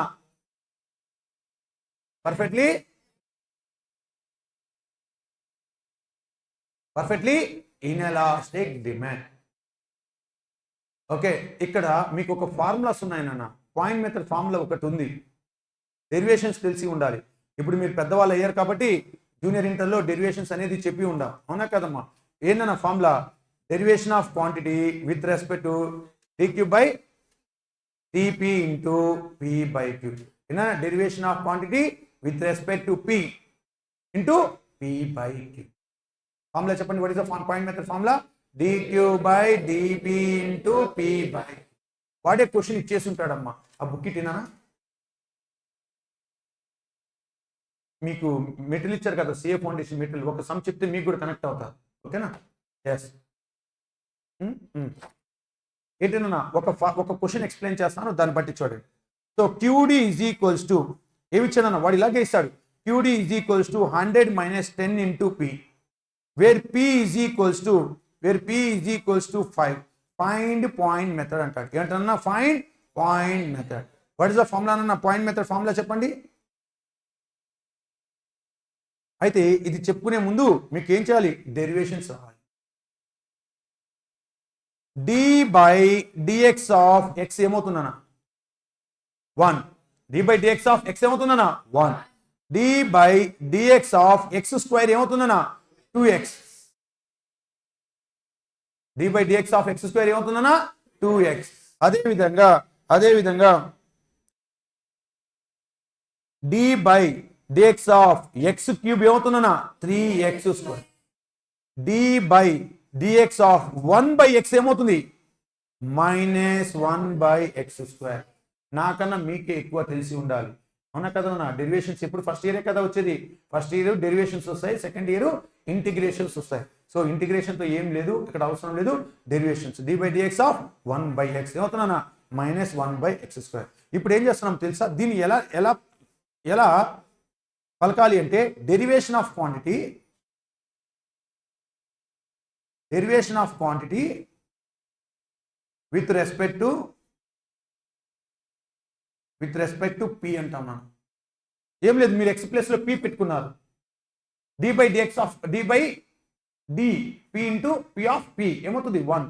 perfectly inelastic demand. Okay ఇక్కడ మీకు ఒక formulas ఉన్నాయి నాన్న. Point method formula ఒకటి ఉంది. డెరివేషన్స్ తెలిసి ఉండాలి. ఇప్పుడు మీరు పెద్దవాళ్ళు అయ్యారు కాబట్టి జూనియర్ ఇంటర్లో డెరివేషన్స్ అనేది చెప్పి ఉండాలి అవునా కదమ్మా. ఏందన్న formula derivation of quantity with respect to dq by dp into p by q. ఏనా derivation of quantity with respect to p into p by q. Formula చెప్పండి. What is the point method formula dq by dp into p by. వాడే question ఇచ్చేసి ఉంటాడమ్మా. ఆ book ఇట్టినా మీకు material ఇచ్చారు కదా సిఏ ఫౌండేషన్ మెటీరియల్. ఒక సమ్ చెప్తే మీకు కూడా కనెక్ట్ అవుతారు. ఓకేనా ఎస్ ఏంటన్నా ఒక క్వశ్చన్ ఎక్స్ప్లెయిన్ చేస్తాను దాన్ని బట్టి చూడండి. So QD is equals to ఏమి ఇచ్చాడన్న వాడు ఇలాగే ఇస్తాడు. QD is equals to 100 - 10 into p where p is equals to 5. Find point method అంటాడు. ఏంటన్నా find point method. What is the formula అన్న పాయింట్ మెథడ్ ఫార్ములా చెప్పండి. అయితే ఇది చెప్పుకునే ముందు మీకు ఏం చేయాలి డెరివేషన్స్ రావాలి. d by dx of x ఏమవుతుందన్నా 1. d by dx of x ఏమవుతుందన్నా 1. d by dx of x square ఏమవుతుందన్నా 2x. d by dx of x square ఏమవుతుందన్నా 2x. అదే విధంగా d by dx of x cube ఏమవుతుందన్నా 3x square. d by dx of 1/x ఏమవుతుంది -1/x square. నాకన్నా మీకే ఎక్కువ తెలిసి ఉండాలి అవునా కదా. డెరివేషన్స్ ఎప్పుడు ఫస్ట్ ఇయరే కదా వచ్చేది. ఫస్ట్ ఇయర్ డెరివేషన్స్ వస్తాయి, సెకండ్ ఇయర్ ఇంటిగ్రేషన్స్ వస్తాయి. సో ఇంటిగ్రేషన్తో ఏం లేదు ఇక్కడ అవసరం లేదు. Derivations d by dx of 1/x ఏమవుతున్నా -1/x square. ఇప్పుడు ఏం చేస్తున్నాం తెలుసా దీన్ని ఎలా పలకాలి అంటే derivation of quantity with respect to p అంటాం మనం. ఏం లేదు మీరు x ప్లేస్ లో p పెట్టుకున్నారు. d by dx of d by d p into p of p ఏమవుతుంది 1.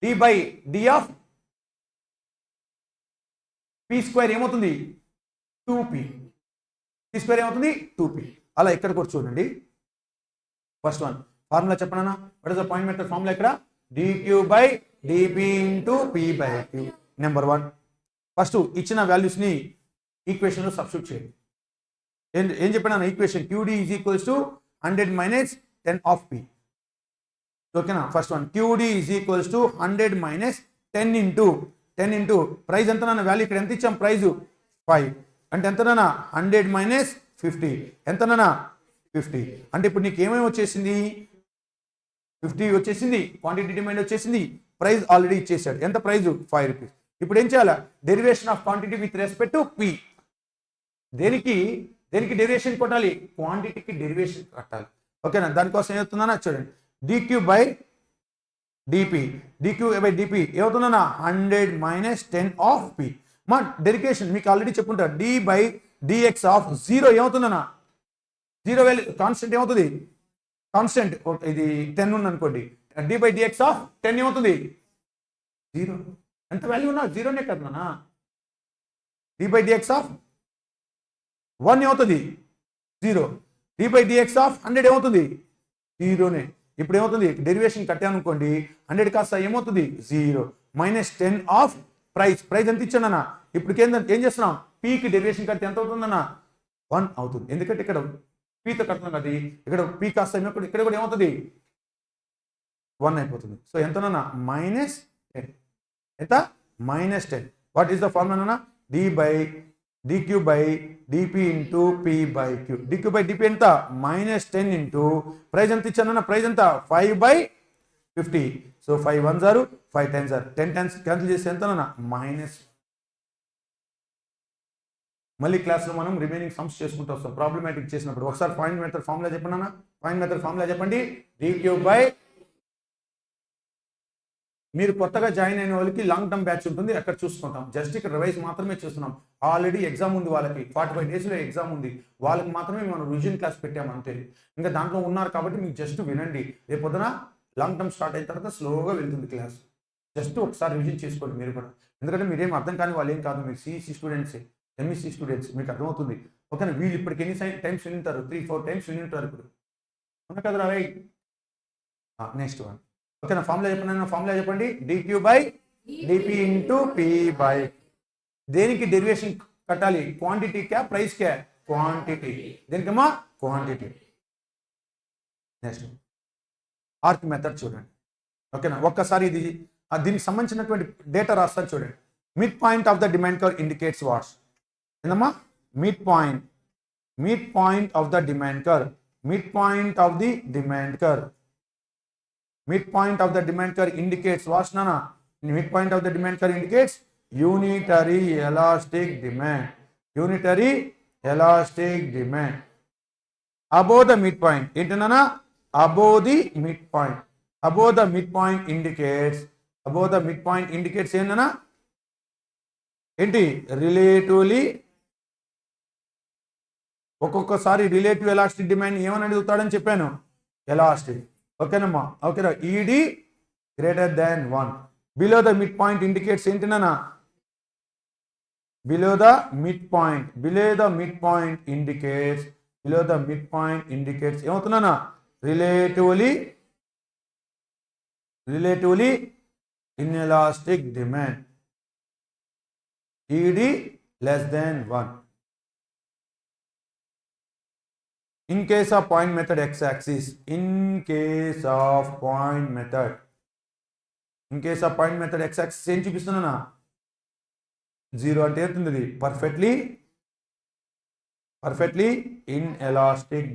d by d of P square ఏమవుతుంది 2p, పీ స్క్వేర్ ఏమవుతుంది 2p. అలా ఇక్కడ కూడా చూడండి. ఫస్ట్ వన్ ఫార్ములా చెప్పనా, what is the point method formula ఇక్కడ dq/dp into p/q. Number 1 first ఇచ్చిన వాల్యూస్ని ఈక్వేషన్లో సబ్స్టిట్యూట్ చేయండి. ఏం చెప్పాను equation qd is equals to 100 minus 10 of p. ఓకేనా, first one qd is equals to 100 minus 10 into price ఎంత నాన్న, వాల్యూ ఇక్కడ ఎంత ఇచ్చాం, ప్రైజ్ 5 అంటే ఎంత నాన్న 100 మైనస్ 50 ఎంత నాన్న 50. అంటే ఇప్పుడు నీకు ఏమేమి వచ్చేసింది, 50 వచ్చేసింది, క్వాంటిటీ డిమాండ్ వచ్చేసింది, ప్రైస్ ఆల్రెడీ ఇచ్చేసాడు. ఎంత ప్రైస్ 5 రూపీస్. ఇప్పుడు ఏం చేయాలా, derivation of quantity with respect to P. దేనికి డెరివేషన్ కొట్టాలి, క్వాంటిటీకి డెరివేషన్ కట్టాలి. ఓకేనా, దానికోసం ఏమవుతుందన్నా చూడండి, dq/dp ఏమవుతుందన్నా 100 మైనస్ 10 ఆఫ్ పి. మా డెరివేషన్ మీకు ఆల్రెడీ చెప్పుకుంటారు, d/dx ఆఫ్ 0 ఏమవుతుందన్నా, 0 వాల్యూ కాన్స్టెంట్ ఏమవుతుంది, కాన్స్టెంట్ ఇది 10 ఉంది అనుకోండి, d/dx ఆఫ్ 10 ఏమవుతుంది 0. ఎంత వాల్యూ ఉన్నా 0నే కదా, d/dx ఆఫ్ 1 ఏమవుతుంది 0, d/dx ఆఫ్ 100 ఏమవుతుంది 0నే. ఇప్పుడు ఏమవుతుంది, డెరివేషన్ కట్టాను అనుకోండి, 100 కాస్త ఏమవుతుంది 0 మైనస్ 10 ఆఫ్ ప్రైస్ ఎంత ఇచ్చానన్నా. ఇప్పుడు ఏం చేస్తున్నాం, పీకి డెరివేషన్ కడితే ఎంత అవుతుందన్నా 1 అవుతుంది. ఎందుకంటే ఇక్కడ పీతో కడుతున్నాం కదా, ఇక్కడ పీ కాస్త ఇక్కడ కూడా ఏమవుతుంది 1 అయిపోతుంది. సో ఎంతనన్నా మైనస్ 10, ఎంత minus 10. What is the formula, dq/dp into p/q. dq/dp ఎంత మైనస్ 10 ఇంటూ ప్రైజ్ ఎంత ఇచ్చానన్నా, ప్రైజ్ ఎంత 5/50. So 5 1s are 5 10s are 10 10s cancel చేస్తే ఎంతనన్నా మైనస్. మళ్ళీ క్లాస్లో మనం రిమైనింగ్ సమ్స్ చేసుకుంటూ వస్తాం ప్రాబ్లమాటిక్ చేసినప్పుడు. ఒకసారి పాయింట్ మెథడ్ ఫార్ములా చెప్పండి, పాయింట్ మెథడ్ ఫార్ములా చెప్పండి. dq/, మీరు కొత్తగా జాయిన్ అయిన వాళ్ళకి లాంగ్ టర్మ్ బ్యాచ్ ఉంటుంది, అక్కడ చూసుకుంటాం. జస్ట్ ఇక్కడ రివైజ్ మాత్రమే చూస్తున్నాం. ఆల్రెడీ ఎగ్జామ్ ఉంది వాళ్ళకి, 45 డేస్లో ఎగ్జామ్ ఉంది, వాళ్ళకి మాత్రమే మనం రివిజన్ క్లాస్ పెట్టాము అంతే. ఇంకా దాంట్లో ఉన్నారు కాబట్టి మీకు జస్ట్ వినండి. రేపు పొద్దున లాంగ్ టర్మ్ స్టార్ట్ అయిన తర్వాత స్లోగా వెళ్తుంది క్లాస్. జస్ట్ ఒకసారి రివిజన్ చేసుకోండి మీరు కూడా, ఎందుకంటే మీరేం అర్థం కాని వాళ్ళు ఏం కాదు, మీరు సిఈసి స్టూడెంట్సే, ఎంఈసి స్టూడెంట్స్, మీకు అర్థమవుతుంది. ఓకేనా, వీళ్ళు ఇప్పటికి ఎన్ని టైమ్స్ వింటారు, 3-4 టైమ్స్ వింటారు ఇప్పుడు, అవునా కదా రైట్. నెక్స్ట్ వన్, ఓకేనా, ఫార్ములా చెప్పండి, ఫార్ములా చెప్పండి. dq/dp ఇంటూ p/, దేనికి డెరివేషన్ కట్టాలి, క్వాంటిటీ క్యా ప్రైస్ క్యా, క్వాంటిటీ. దేనికమ్మా క్వాంటిటీ. నెక్స్ట్ ఆర్క్ మెథడ్ చూడండి. ఓకేనా, ఒక్కసారి దీనికి సంబంధించినటువంటి డేటా రాస్తారు చూడండి. Mid point of the demand curve indicates what's. ఏందమ్మా, mid point of the demand curve, mid point of the demand curve. Midpoint of the demand curve indicates what, Nana? Midpoint of the demand curve indicates unitary elastic demand. Unitary elastic demand. Above the midpoint. Into Nana? Above the midpoint. Above the midpoint indicates. Above the midpoint indicates ఏంటి Nana? ఏంటి relatively. ఒక్కొక్కసారి relative elastic demand ఏమని అడుగుతాడని చెప్పాను, elastic. ఓకేనమ్మా, ఓకేనా, ED greater than 1. Below the mid point indicates ఏంటినా, below the mid point indicates ఏమవుతున్నానా, relatively inelastic demand. ED less than 1. In case of point method x-axis, in case of point method x-axis ఏం చూపిస్తున్నా, 0 అంటే ఏంటుంది, perfectly inelastic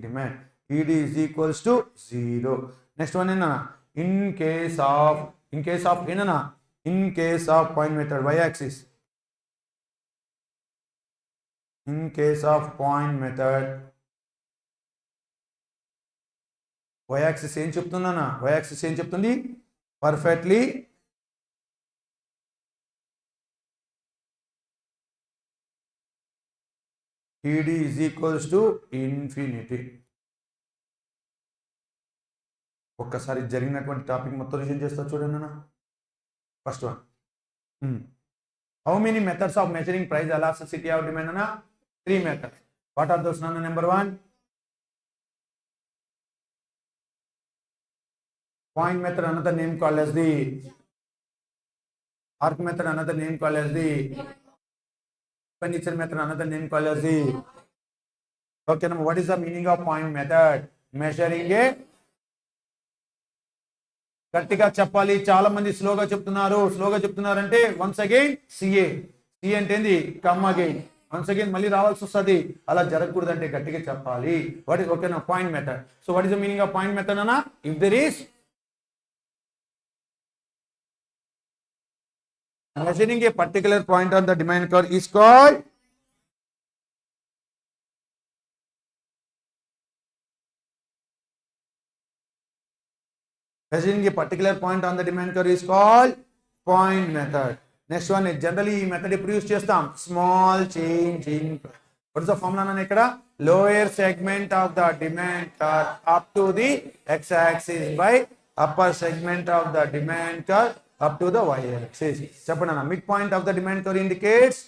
demand. ED is equals to 0. Next one ఏంటన్నా, in case of ఏంటన్నా, in case of point method y-axis. In case of point method y-axis ఏం చెప్తుందన్నా, y-axis ఏం చెప్తుంది, perfectly ED is equals to infinity. ఒక్కసారి జరిగినటువంటి topic మొత్తం revision చేస్తా చూడండి అన్న. First one, How many methods of measuring price elasticity of demand అన్న 3 methods. What are those? Number 1, point method, another name called as the arc method, another name called as the expenditure method, another name called as the. Okay, now what is the meaning of point method? Measuring a, గట్టిగా చెప్పాలి, చాలా మంది స్లోగా చెప్తున్నారు అంటే once again CA అంటే ఏంది, come again, once again మళ్ళీ రావాల్సి వస్తుంది. అలా జరగకూడదు అంటే గట్టిగా చెప్పాలి. వాట్ ఇస్ ఓకేనా point method. So what is the meaning of point method అన్న? If there is measuring a particular point on the demand curve is called measuring a particular point on the demand curve is called point method. Next one is generally ఈ method ఎప్పుడు use చేస్తాం? Small change in, what is the formula అన్న ఇక్కడ? lower segment of the demand curve up to the x axis by upper segment of the demand curve up to the y axis. చెప్పండి అన్న. Mid point of the demand curve indicates,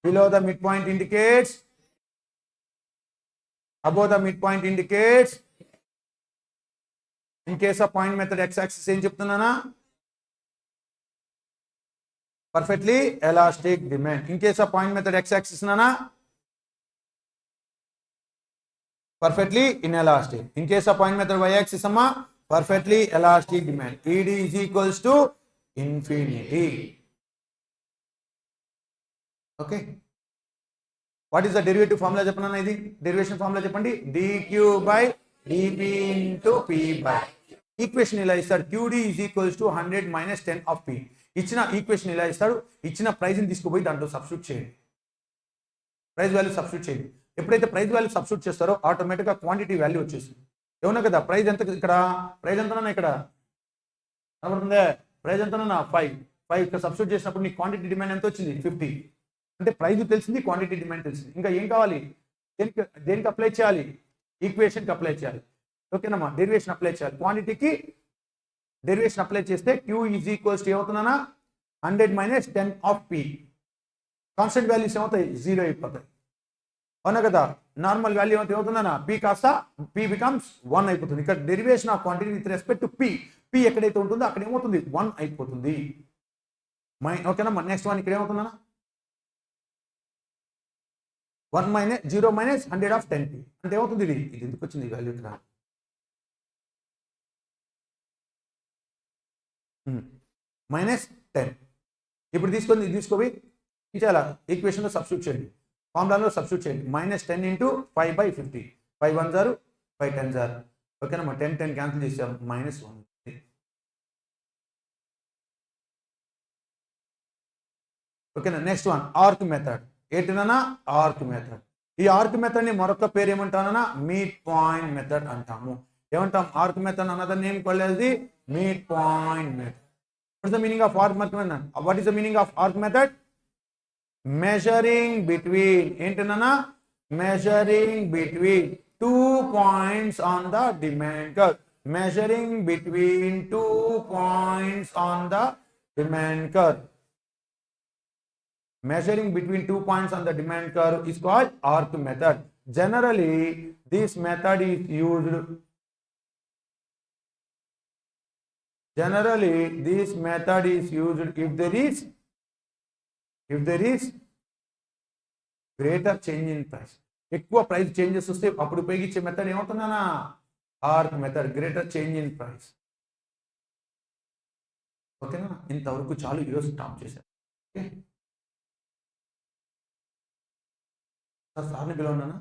below the midpoint indicates, above the midpoint indicates. In case of point method x axis ఏం చెప్తున్నానా? perfectly elastic demand. In case of point method x axis నానా perfectly inelastic. In case of point method y axis అమ్మా perfectly elastic demand. ED is equals to infinity. Okay. What is the derivative formula చెప్పండి. ఇది derivation formula చెప్పండి. dq by dp into p by. Equation ఇలా ఇస్తాడు. qd is equals to 100 minus 10 of p. ఇచ్చిన equation ఇలా ఇస్తాడు. ఇచ్చిన ప్రైస్ని తీసుకుపోయి దాంట్లో సబ్స్టిట్యూట్ చేయండి. ప్రైస్ వాల్యూ సబ్స్టిట్యూట్ చేయండి. ఎప్పుడైతే ప్రైస్ వాల్యూ సబ్స్టిట్యూట్ చేస్తారో ఆటోమేటిక్గా క్వాంటిటీ వాల్యూ వచ్చేస్తుంది. ఏమన్నా కదా ప్రైస్ ఎంత, ఇక్కడ ప్రైస్ ఎంతనా, ఇక్కడ కనబడుతుందే ప్రైస్ ఎంతనా 5 ఇక్కడ సబ్స్టిట్యూట్ చేసినప్పుడు నీ క్వాంటిటీ డిమాండ్ ఎంత వచ్చింది? 50. అంటే ప్రైస్ తెలిసింది, క్వాంటిటీ డిమాండ్ తెలిసింది. ఇంకా ఏం కావాలి? దేనికి అప్లై చేయాలి? ఈక్వేషన్కి అప్లై చేయాలి. ఓకేనమ్మా, డెరివేషన్ అప్లై చేయాలి. క్వాంటిటీకి డెరివేషన్ అప్లై చేస్తే q ఈజ్ ఈక్వల్స్ టు ఏమవుతుందన్నా 100 minus 10 of p. Constant values ఏమవుతాయి? 0 అయిపోతాయి. అవునా కదా. నార్మల్ వాల్యూ ఏమవుతుందన్నా p కాస్త p బికమ్స్ 1 అయిపోతుంది. ఇక్కడ derivation of quantity with respect to p ఎక్కడైతే ఉంటుందో అక్కడ ఏమవుతుంది? 1 అయిపోతుంది. ఓకేనా. నెక్స్ట్ వన్ ఇక్కడ ఏమవుతుందన్నా 1 minus 0 minus 100 of 10p అంటే ఏమవుతుంది? ఇది ఎందుకు వచ్చింది ఈ వాల్యూ ఇక్కడ? -10. ఇప్పుడు తీసుకొని తీసుకోవి చాలా ఈక్వేషన్లో సబ్స్టిట్యూట్ చేయండి, ఫార్ములాలో సబ్స్టిట్యూట్ చేయండి. -10 into 5/50. 5 1s are 5 10s are. ఓకేనా. 10 క్యాన్సిల్ చేసాం, -1. ఓకేనా. Next one arc method. ఏంటినా ఆర్క్ మెథడ్. ఈ ఆర్క్ మెథడ్ని మరొక పేరు ఏమంటానన్నా మీట్ పాయింట్ మెథడ్ అంటాము. ఏమంటాం? Arc method another name called as the mid point method. What is the meaning of arc method? What is the meaning of arc method? Measuring between, ఏంటన్నా measuring between 2 points on the demand curve. Measuring between 2 points on the demand curve. Measuring between 2 points on the demand curve is called arc method. Generally, this method is used. Generally, this method is used if there is greater change in price. ఎక్కువ price changes వస్తే అప్పుడు ఉపయోగించే method ఏమవుతుందన్నా arc method. Greater change in price. ఓకేనా. ఇంతవరకు చాలు, ఈరోజు stop చేశారు. ఓకే సార్, సార్ని పిలవన్నానా?